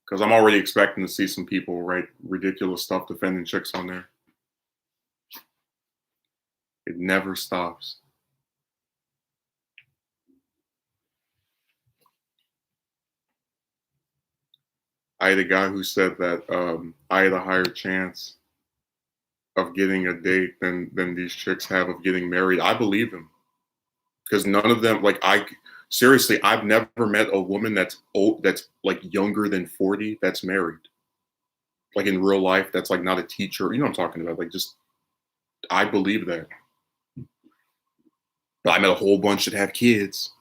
because I'm already expecting to see some people write ridiculous stuff defending chicks on there. It never stops. I had a guy who said that I had a higher chance of getting a date than these chicks have of getting married. I believe him because none of them like I seriously I've never met a woman that's old that's like younger than 40 that's married. Like in real life, that's like not a teacher. You know what I'm talking about? Like just I believe that. But I met a whole bunch that have kids.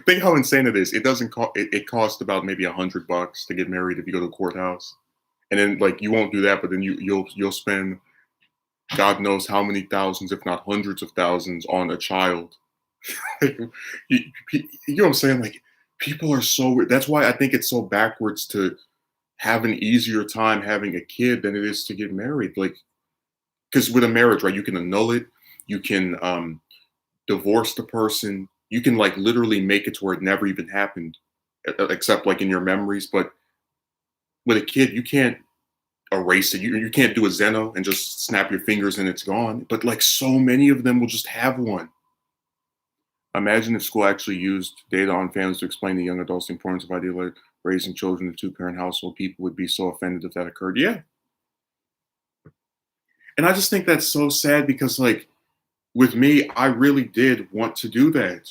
Think how insane it is. It doesn't cost. It costs about maybe $100 to get married if you go to a courthouse, and then like you won't do that, but then you'll spend God knows how many thousands, if not hundreds of thousands, on a child. You know what I'm saying? Like people are so weird. That's why I think it's so backwards to have an easier time having a kid than it is to get married. Like because with a marriage, right, you can annul it, you can divorce the person. You can like literally make it to where it never even happened, except like in your memories. But with a kid, you can't erase it. You can't do a Zeno and just snap your fingers and it's gone. But like so many of them will just have one. Imagine if school actually used data on families to explain to young adults the importance of ideally raising children in a 2-parent household. People would be so offended if that occurred. Yeah. And I just think that's so sad because like with me, I really did want to do that.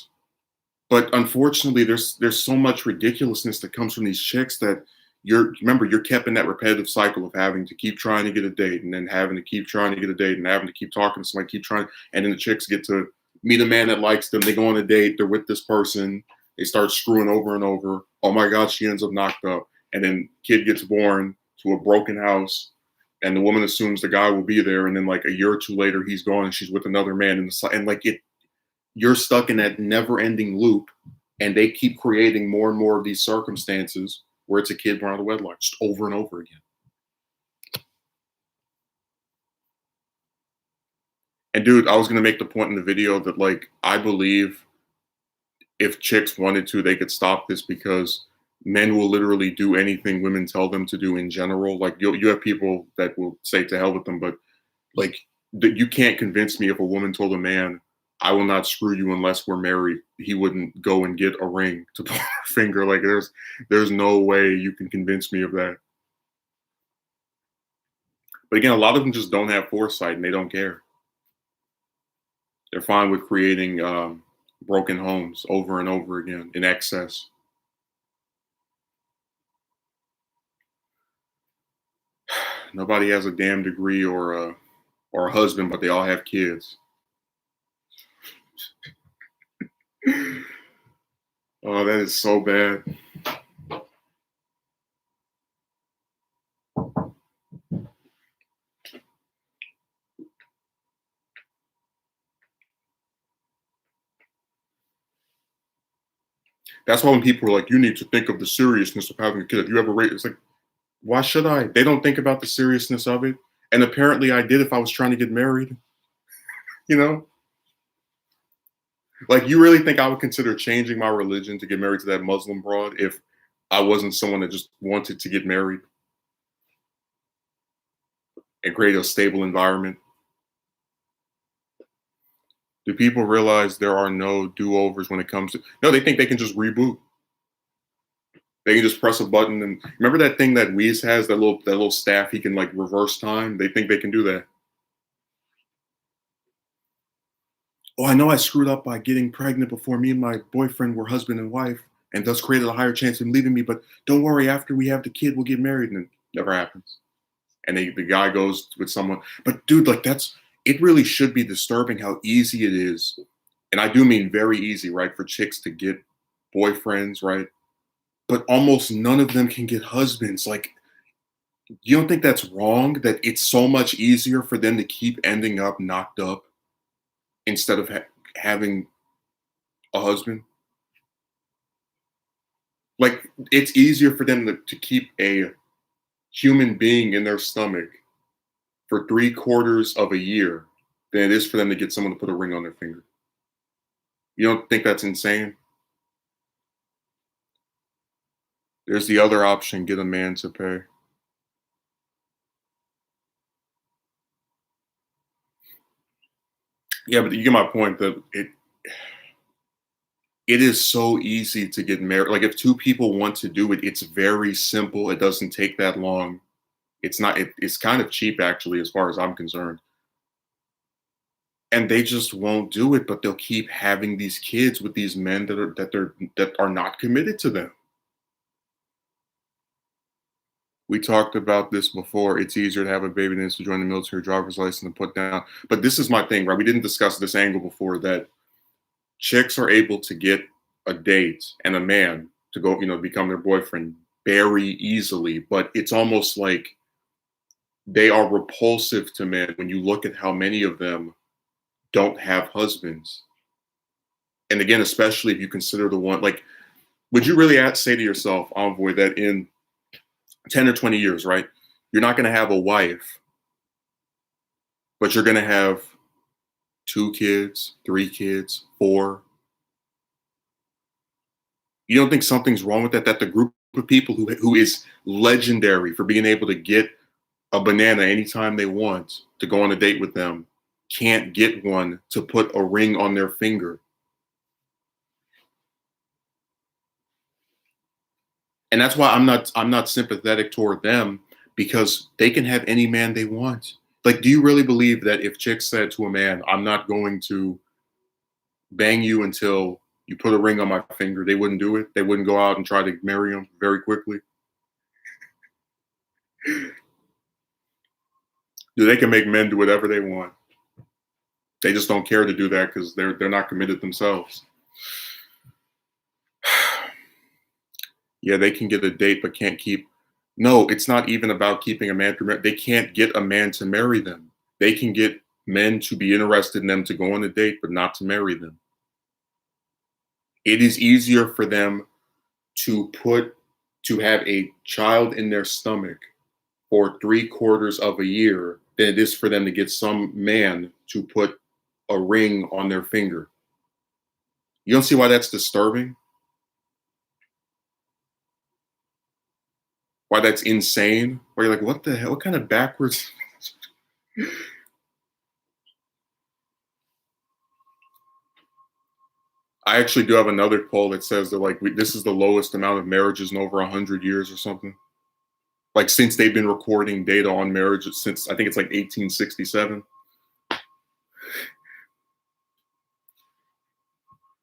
But unfortunately, there's so much ridiculousness that comes from these chicks that you're kept in that repetitive cycle of having to keep trying to get a date and then having to keep trying to get a date and having to keep talking to somebody, keep trying, and then the chicks get to meet a man that likes them. They go on a date, they're with this person, they start screwing over and over. Oh my God, she ends up knocked up, and then kid gets born to a broken house, and the woman assumes the guy will be there, and then like a year or 2 later, he's gone and she's with another man, and like you're stuck in that never-ending loop, and they keep creating more and more of these circumstances where it's a kid born out of wedlock, just over and over again. And dude, I was gonna make the point in the video that like I believe if chicks wanted to, they could stop this because men will literally do anything women tell them to do in general. Like you have people that will say to hell with them, but like you can't convince me if a woman told a man, "I will not screw you unless we're married," he wouldn't go and get a ring to put on her finger. Like there's no way you can convince me of that. But again, a lot of them just don't have foresight and they don't care. They're fine with creating broken homes over and over again in excess. Nobody has a damn degree or a husband, but they all have kids. Oh, that is so bad. That's why when people are like, "You need to think of the seriousness of having a kid. If you ever rate," it's like, why should I? They don't think about the seriousness of it. And apparently I did if I was trying to get married, you know? Like, you really think I would consider changing my religion to get married to that Muslim broad if I wasn't someone that just wanted to get married and create a stable environment? Do people realize there are no do-overs when it comes to no, they think they can just reboot. They can just press a button and remember that thing that Weez has, that little staff he can like reverse time? They think they can do that. Oh, I know I screwed up by getting pregnant before me and my boyfriend were husband and wife, and thus created a higher chance of him leaving me. But don't worry, after we have the kid, we'll get married, and it never happens. And the guy goes with someone. But dude, like that's it. Really should be disturbing how easy it is, and I do mean very easy, right, for chicks to get boyfriends, right? But almost none of them can get husbands. Like, you don't think that's wrong? That it's so much easier for them to keep ending up knocked up instead of having a husband? Like, it's easier for them to keep a human being in their stomach for 3/4 of a year than it is for them to get someone to put a ring on their finger. You don't think that's insane? There's the other option, get a man to pay. Yeah, but you get my point that it is so easy to get married. Like, if two people want to do it, it's very simple. It doesn't take that long. It's not. It's kind of cheap, actually, as far as I'm concerned. And they just won't do it, but they'll keep having these kids with these men that are not committed to them. We talked about this before. It's easier to have a baby than it is to join the military, driver's license, and put down. But this is my thing, right? We didn't discuss this angle before that chicks are able to get a date and a man to go, become their boyfriend very easily. But it's almost like they are repulsive to men when you look at how many of them don't have husbands. And again, especially if you consider the one, like, would you really say to yourself, Envoy, that in 10 or 20 years, right, you're not going to have a wife, but you're going to have 2 kids, 3 kids, 4? You don't think something's wrong with that? That the group of people who is legendary for being able to get a banana anytime they want to go on a date with them can't get one to put a ring on their finger. And that's why I'm not sympathetic toward them, because they can have any man they want. Like, do you really believe that if chicks said to a man, "I'm not going to bang you until you put a ring on my finger," they wouldn't do it? They wouldn't go out and try to marry him very quickly? They can make men do whatever they want. They just don't care to do that because they're not committed themselves. Yeah, they can get a date but can't keep. No, it's not even about keeping a man to marry. They can't get a man to marry them. They can get men to be interested in them to go on a date, but not to marry them. It is easier for them to have a child in their stomach for 3/4 of a year than it is for them to get some man to put a ring on their finger. You don't see why that's disturbing? Why that's insane? Where you're like, what the hell? What kind of backwards? I actually do have another poll that says that like this is the lowest amount of marriages in over 100 years or something. Like, since they've been recording data on marriages since I think it's like 1867.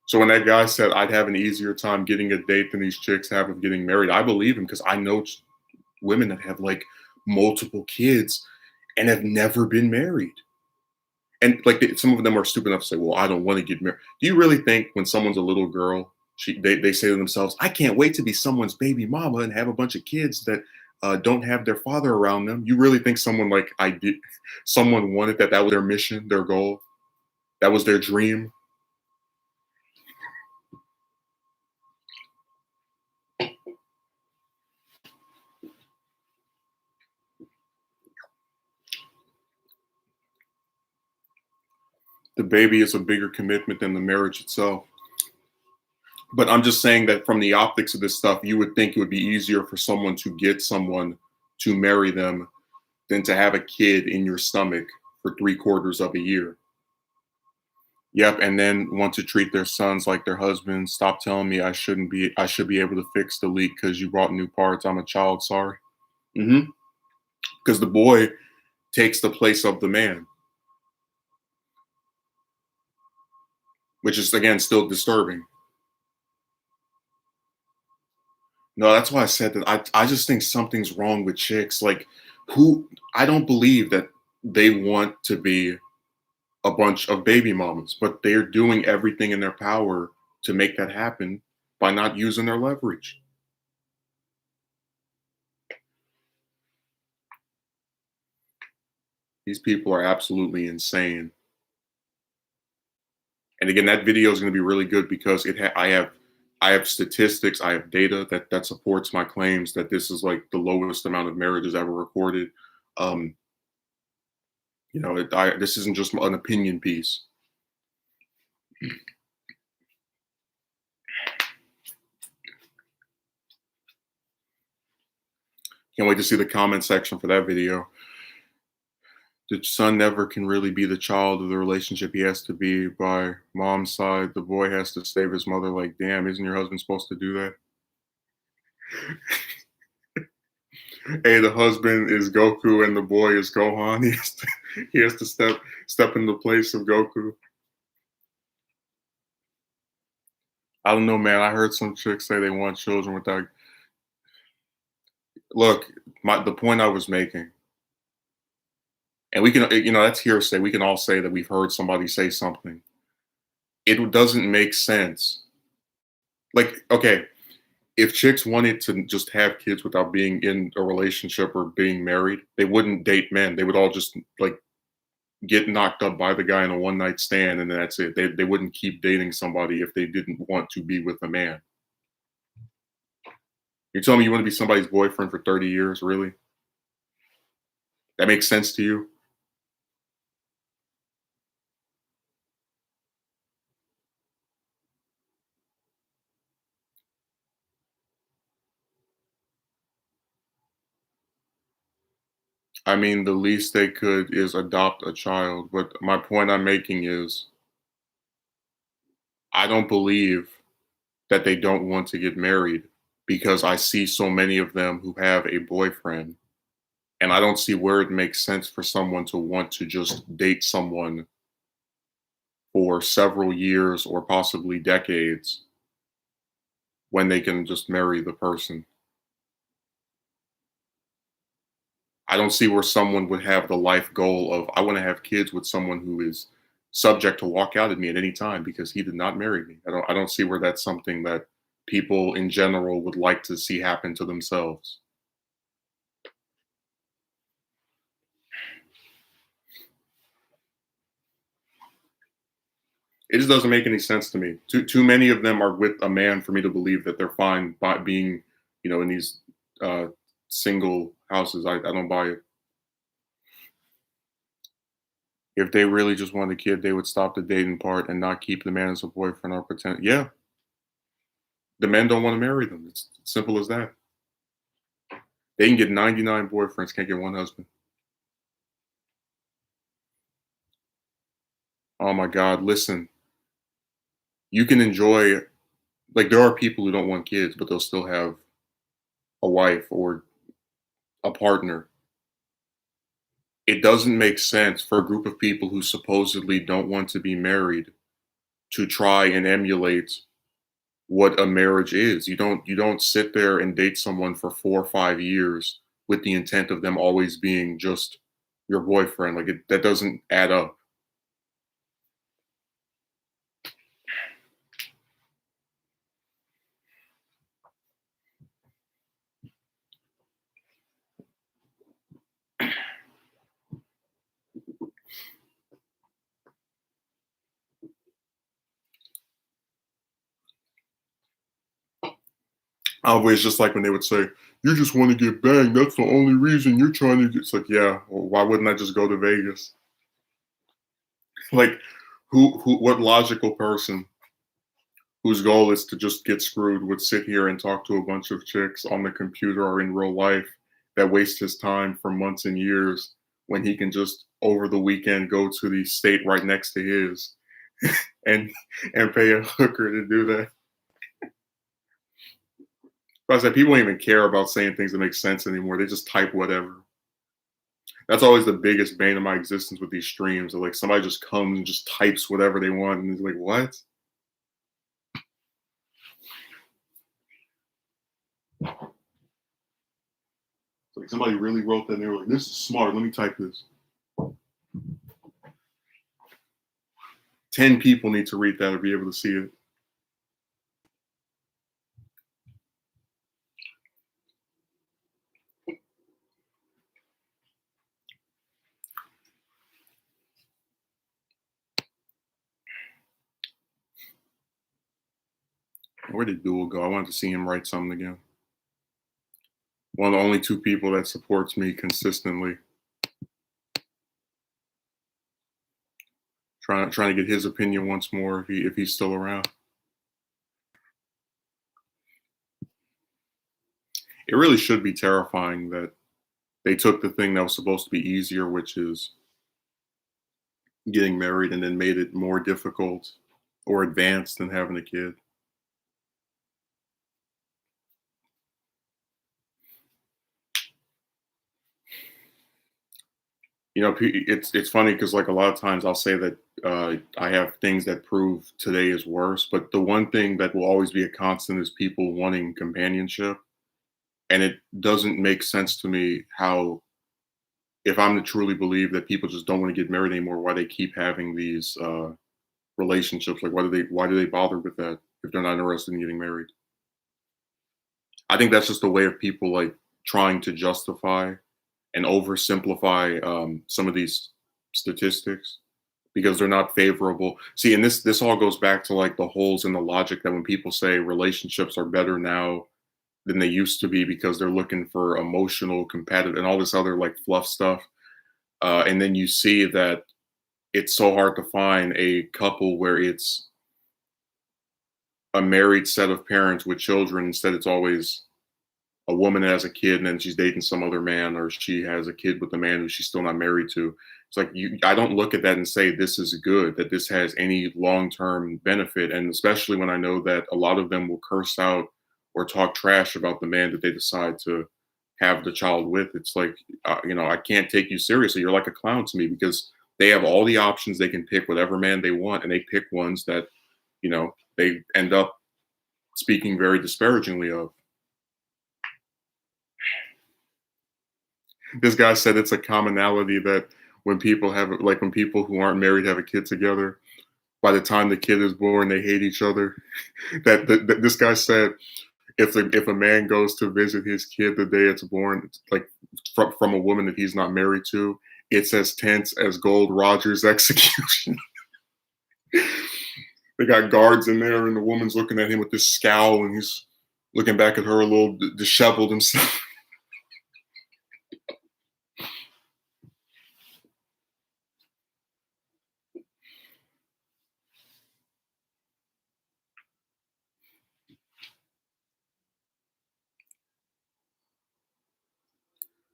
So when that guy said I'd have an easier time getting a date than these chicks have of getting married, I believe him because I know women that have like multiple kids and have never been married. And like some of them are stupid enough to say, "Well, I don't want to get married." Do you really think when someone's a little girl They say to themselves, I can't wait to be someone's baby mama and have a bunch of kids that don't have their father around them. You really think someone like I did, someone wanted that? That was their mission, their goal. That was their dream. The baby is a bigger commitment than the marriage itself. But I'm just saying that from the optics of this stuff, you would think it would be easier for someone to get someone to marry them than to have a kid in your stomach for 3/4 of a year. Yep, and then want to treat their sons like their husbands. Stop telling me I should be able to fix the leak because you brought new parts. I'm a child, sorry. Because the boy takes the place of the man, which is again still disturbing. No, that's why I said that I just think something's wrong with chicks. Like who I don't believe that they want to be a bunch of baby mamas, but they're doing everything in their power to make that happen by not using their leverage. These people are absolutely insane. And again, that video is going to be really good because I have statistics, I have data that supports my claims that this is like the lowest amount of marriages ever recorded. Um, this isn't just an opinion piece. Can't wait to see the comment section for that video. The son never can really be the child of the relationship. He has to be by mom's side. The boy has to save his mother. Like, damn, isn't your husband supposed to do that? Hey, the husband is Goku and the boy is Gohan. He has to step in the place of Goku. I don't know, man. I heard some chicks say they want children without. Look, the point I was making, and we can, that's hearsay. We can all say that we've heard somebody say something. It doesn't make sense. Like, okay, if chicks wanted to just have kids without being in a relationship or being married, they wouldn't date men. They would all just like get knocked up by the guy in a one night stand, and that's it. They wouldn't keep dating somebody if they didn't want to be with a man. You're telling me you want to be somebody's boyfriend for 30 years, really? That makes sense to you? I mean, the least they could is adopt a child. But my point I'm making is I don't believe that they don't want to get married because I see so many of them who have a boyfriend. And I don't see where it makes sense for someone to want to just date someone for several years or possibly decades when they can just marry the person. I don't see where someone would have the life goal of, I want to have kids with someone who is subject to walk out at me at any time because he did not marry me. I don't see where that's something that people in general would like to see happen to themselves. It just doesn't make any sense to me. Too many of them are with a man for me to believe that they're fine by being, in these uh, single houses. I don't buy it. If they really just wanted a kid, they would stop the dating part and not keep the man as a boyfriend or pretend. Yeah, the men don't want to marry them. It's simple as that. They can get 99 boyfriends, can't get one husband. Oh my God, listen, you can enjoy, like, there are people who don't want kids, but they'll still have a wife or a partner. It doesn't make sense for a group of people who supposedly don't want to be married to try and emulate what a marriage is. You don't sit there and date someone for 4 or 5 years with the intent of them always being just your boyfriend. Like that doesn't add up. Always just like when they would say, "You just want to get banged. That's the only reason you're trying to get." It's like, yeah, well, why wouldn't I just go to Vegas? Like, what logical person whose goal is to just get screwed would sit here and talk to a bunch of chicks on the computer or in real life that waste his time for months and years when he can just over the weekend go to the state right next to his and pay a hooker to do that. But I said people don't even care about saying things that make sense anymore. They just type whatever. That's always the biggest bane of my existence with these streams. Like somebody just comes and just types whatever they want, and it's like, what? Like somebody really wrote that and they were like, this is smart. Let me type this. 10 people need to read that to be able to see it. Where did Duel go? I wanted to see him write something again. One of the only two people that supports me consistently. Trying to get his opinion once more if he's still around. It really should be terrifying that they took the thing that was supposed to be easier, which is getting married, and then made it more difficult or advanced than having a kid. You know, it's funny because like a lot of times I'll say that I have things that prove today is worse, but the one thing that will always be a constant is people wanting companionship, and it doesn't make sense to me how if I'm to truly believe that people just don't want to get married anymore, why they keep having these relationships. Like, why do they bother with that if they're not interested in getting married? I think that's just a way of people like trying to justify and oversimplify some of these statistics because they're not favorable. See, and this all goes back to like the holes in the logic that when people say relationships are better now than they used to be because they're looking for emotional competitive and all this other like fluff stuff. And then you see that it's so hard to find a couple where it's a married set of parents with children. Instead, it's always a woman that has a kid and then she's dating some other man, or she has a kid with a man who she's still not married to. It's like I don't look at that and say this is good, that this has any long-term benefit. And especially when I know that a lot of them will curse out or talk trash about the man that they decide to have the child with. It's like, I can't take you seriously. You're like a clown to me because they have all the options. They can pick whatever man they want, and they pick ones that, they end up speaking very disparagingly of. This guy said it's a commonality that when people who aren't married have a kid together, by the time the kid is born, they hate each other. That this guy said if a man goes to visit his kid the day it's born, it's like from a woman that he's not married to, it's as tense as Gold Roger's execution. They got guards in there, and the woman's looking at him with this scowl, and he's looking back at her a little disheveled himself.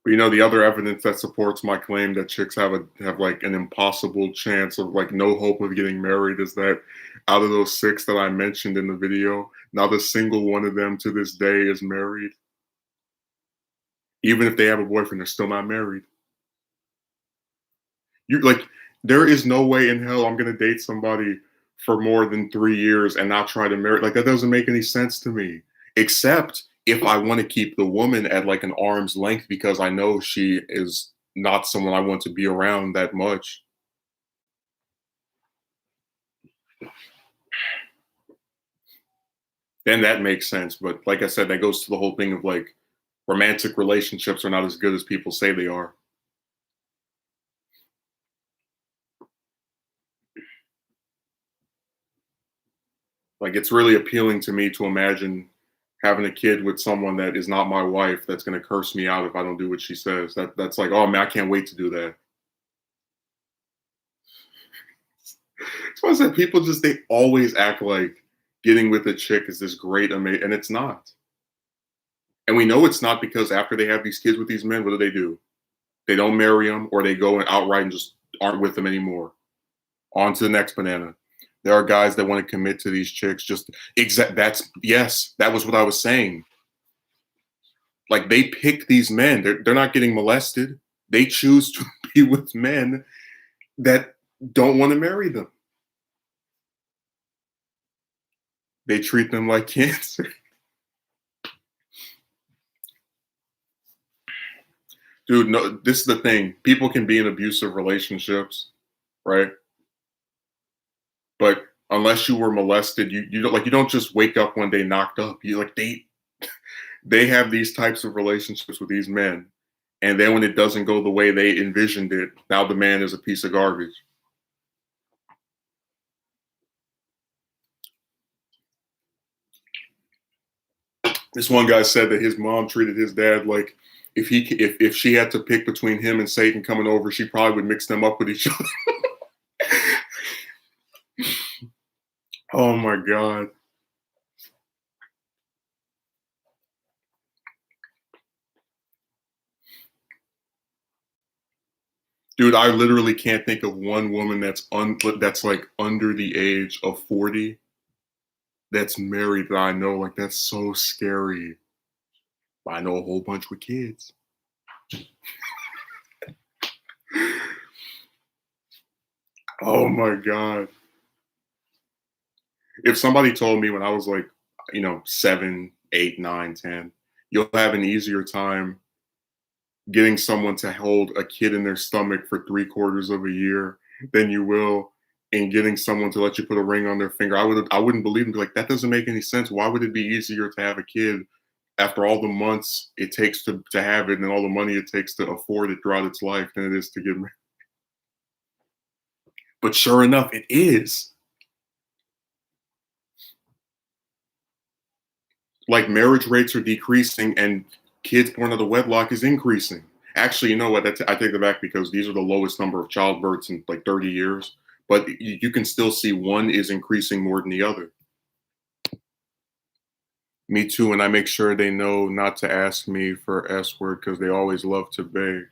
But the other evidence that supports my claim that chicks have like an impossible chance of like no hope of getting married is that out of those six that I mentioned in the video, not a single one of them to this day is married. Even if they have a boyfriend, they're still not married. You like there is no way in hell I'm gonna date somebody for more than 3 years and not try to marry. Like that doesn't make any sense to me. Except if I want to keep the woman at like an arm's length because I know she is not someone I want to be around that much. Then that makes sense. But like I said, that goes to the whole thing of like romantic relationships are not as good as people say they are. Like it's really appealing to me to imagine having a kid with someone that is not my wife that's going to curse me out if I don't do what she says. That's like, oh man, I can't wait to do that. That's why I said people just they always act like getting with a chick is this great amazing, and it's not. And we know it's not because after they have these kids with these men, what do? They don't marry them, or they go and outright and just aren't with them anymore. On to the next banana. There are guys that want to commit to these chicks. Just exact. That's yes. That was what I was saying. Like they pick these men. They're not getting molested. They choose to be with men that don't want to marry them. They treat them like cancer. Dude, no, this is the thing. People can be in abusive relationships, right? But unless you were molested, you don't like you don't just wake up one day knocked up. You like they have these types of relationships with these men. And then when it doesn't go the way they envisioned it, now the man is a piece of garbage. This one guy said that his mom treated his dad like if she had to pick between him and Satan coming over, she probably would mix them up with each other. Oh my god. Dude, I literally can't think of one woman that's like under the age of 40 that's married that I know. Like that's so scary. I know a whole bunch with kids. Oh my god. If somebody told me when I was like, 7, 8, 9, 10, you'll have an easier time getting someone to hold a kid in their stomach for 3/4 of a year than you will in getting someone to let you put a ring on their finger. I wouldn't believe them. Be like, that doesn't make any sense. Why would it be easier to have a kid after all the months it takes to have it and all the money it takes to afford it throughout its life than it is to get married? But sure enough, it is. Like marriage rates are decreasing and kids born out of wedlock is increasing. Actually, you know what? I take that back because these are the lowest number of childbirths in like 30 years. But you can still see one is increasing more than the other. Me too, and I make sure they know not to ask me for S word because they always love to beg.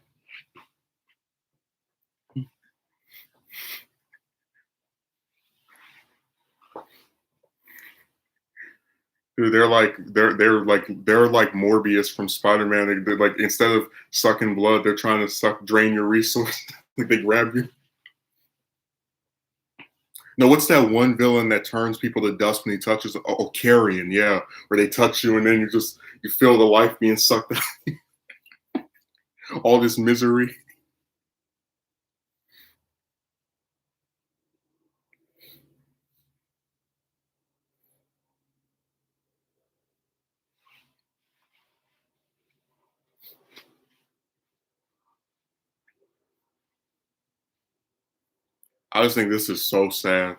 Dude, they're like Morbius from Spider-Man. They're like instead of sucking blood, they're trying to drain your resources. Like they grab you. No, what's that one villain that turns people to dust when he touches? Oh, Carrion, yeah, where they touch you and then you feel the life being sucked out. All this misery. I just think this is so sad.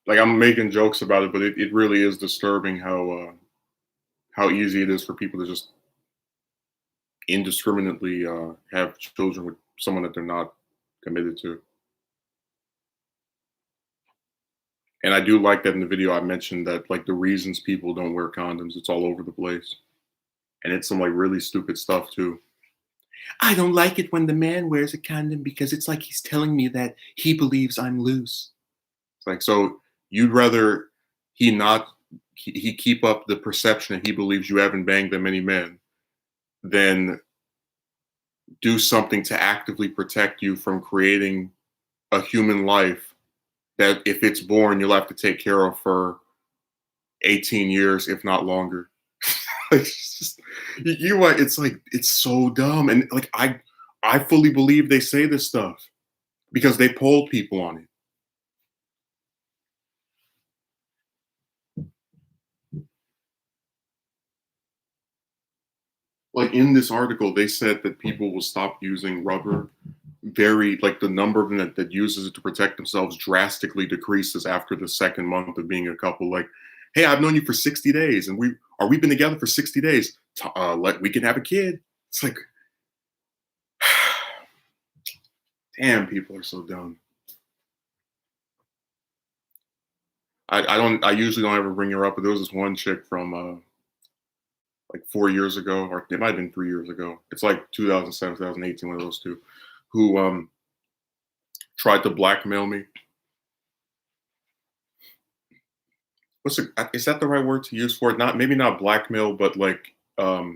Like I'm making jokes about it, but it really is disturbing how easy it is for people to just indiscriminately have children with someone that they're not committed to. And I do like that in the video I mentioned that like the reasons people don't wear condoms, it's all over the place. And it's some like really stupid stuff too. I don't like it when the man wears a condom because it's like he's telling me that he believes I'm loose. It's like so you'd rather he not he keep up the perception that he believes you haven't banged that many men than do something to actively protect you from creating a human life that if it's born you'll have to take care of for 18 years if not longer. It's just you might it's like it's so dumb and like I fully believe they say this stuff because they polled people on it. Like in this article they said that people will stop using rubber very like the number of them that uses it to protect themselves drastically decreases after the second month of being a couple. Like, hey, I've known you for 60 days, and we've been together for 60 days. We can have a kid. It's like, damn, people are so dumb. I usually don't ever bring her up, but there was this one chick from like 4 years ago, or it might have been 3 years ago. It's like 2007, 2018, one of those two, who tried to blackmail me. Is that the right word to use for it? Not maybe not blackmail, but like I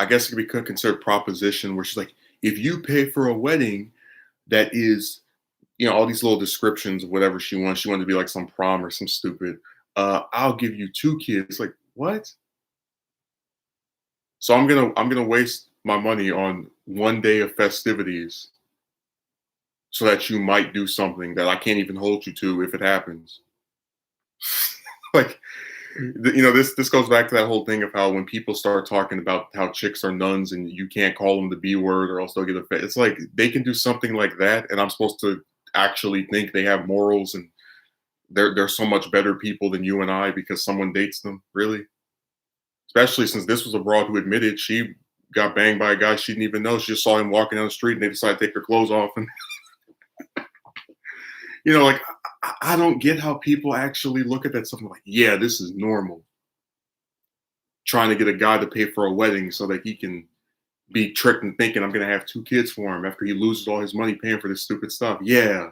guess it could be considered proposition, where she's like, if you pay for a wedding that is, all these little descriptions of whatever she wants. She wanted to be like some prom or some stupid. I'll give you two kids. Like what? So I'm gonna waste my money on one day of festivities so that you might do something that I can't even hold you to if it happens. Like, this goes back to that whole thing of how when people start talking about how chicks are nuns and you can't call them the B word or else they'll get offended. It's like they can do something like that, and I'm supposed to actually think they have morals and they're so much better people than you and I because someone dates them. Really, especially since this was a broad who admitted she got banged by a guy she didn't even know. She just saw him walking down the street and they decided to take her clothes off and like I don't get how people actually look at that stuff and like, yeah, this is normal. Trying to get a guy to pay for a wedding so that he can be tricked and thinking I'm gonna have two kids for him after he loses all his money paying for this stupid stuff. Yeah.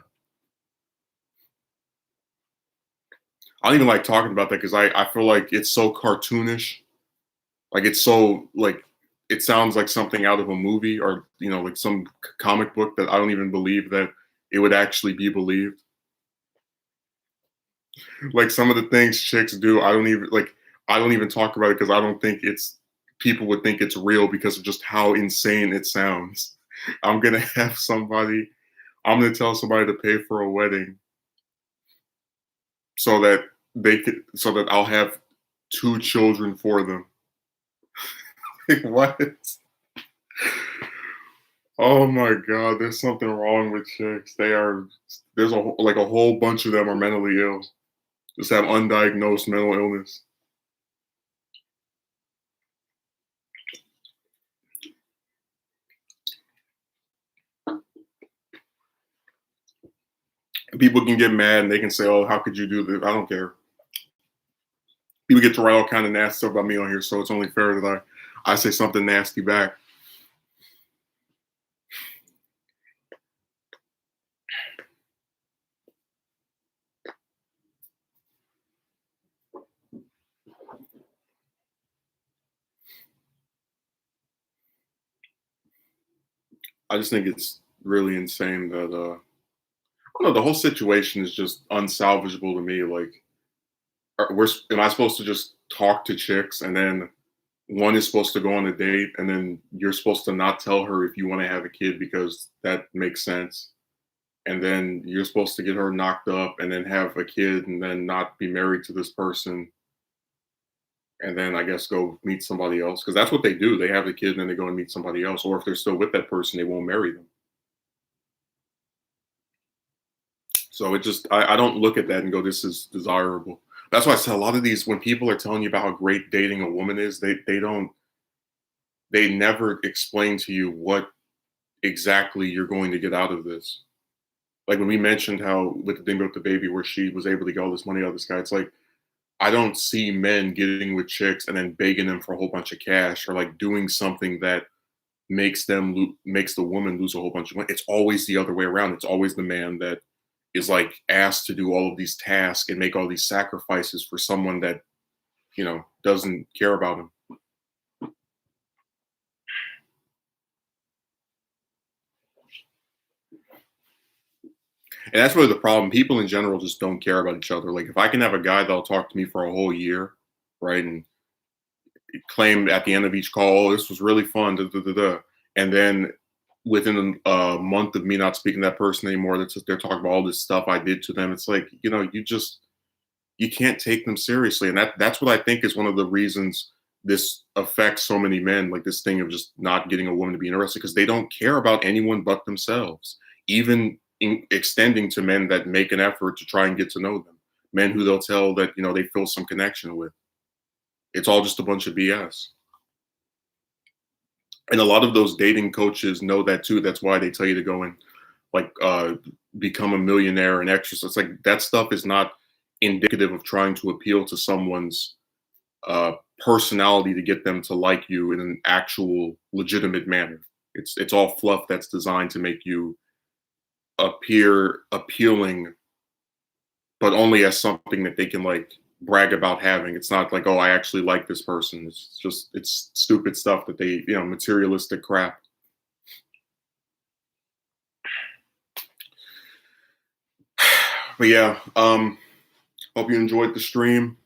I don't even like talking about that because I feel like it's so cartoonish. Like it's so like it sounds like something out of a movie or like some comic book that I don't even believe that it would actually be believed. Like some of the things chicks do, I don't even talk about it because I don't think people would think it's real because of just how insane it sounds. I'm gonna tell somebody to pay for a wedding so that I'll have two children for them. Like what? Oh my god, there's something wrong with chicks. There's a whole bunch of them are mentally ill. Just have undiagnosed mental illness. People can get mad and they can say, "Oh, how could you do this?" I don't care. People get to write all kind of nasty stuff about me on here, so it's only fair that I say something nasty back. I just think it's really insane that I don't know, the whole situation is just unsalvageable to me. Like, am I supposed to just talk to chicks and then one is supposed to go on a date and then you're supposed to not tell her if you want to have a kid because that makes sense, and then you're supposed to get her knocked up and then have a kid and then not be married to this person and then I guess go meet somebody else because that's what they do. They have a kid and then they go and meet somebody else, or if they're still with that person, they won't marry them. So I don't look at that and go, this is desirable. That's why I say a lot of these, when people are telling you about how great dating a woman is, they never explain to you what exactly you're going to get out of this. Like when we mentioned how with the thing about the baby, where she was able to get all this money out of this guy, it's like, I don't see men getting with chicks and then begging them for a whole bunch of cash or like doing something that makes the woman lose a whole bunch of money. It's always the other way around. It's always the man that is like asked to do all of these tasks and make all these sacrifices for someone that doesn't care about him. And that's really the problem. People in general just don't care about each other. Like if I can have a guy that'll talk to me for a whole year, right, and claim at the end of each call, oh, this was really fun, da, da, da, da. And then within a month of me not speaking to that person anymore, they're talking about all this stuff I did to them. It's like, you can't take them seriously. And that's what I think is one of the reasons this affects so many men, like this thing of just not getting a woman to be interested because they don't care about anyone but themselves, even extending to men that make an effort to try and get to know them, men who they'll tell that, they feel some connection with. It's all just a bunch of BS. And a lot of those dating coaches know that too. That's why they tell you to go and like become a millionaire and extras. It's like that stuff is not indicative of trying to appeal to someone's personality to get them to like you in an actual legitimate manner. It's all fluff that's designed to make you appear appealing, but only as something that they can like brag about having. It's not like, oh, I actually like this person. It's stupid stuff that they, materialistic crap. But yeah, hope you enjoyed the stream.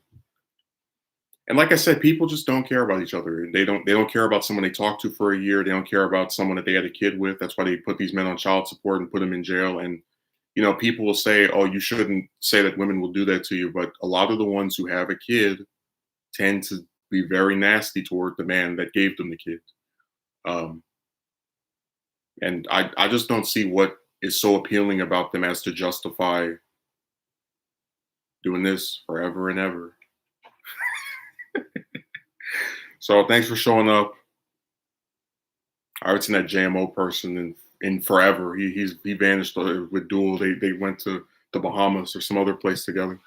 And like I said, people just don't care about each other. They don't care about someone they talked to for a year. They don't care about someone that they had a kid with. That's why they put these men on child support and put them in jail. And people will say, oh, you shouldn't say that women will do that to you. But a lot of the ones who have a kid tend to be very nasty toward the man that gave them the kid. And I just don't see what is so appealing about them as to justify doing this forever and ever. So thanks for showing up. I haven't seen that JMO person in forever. He vanished with Duel. They went to the Bahamas or some other place together.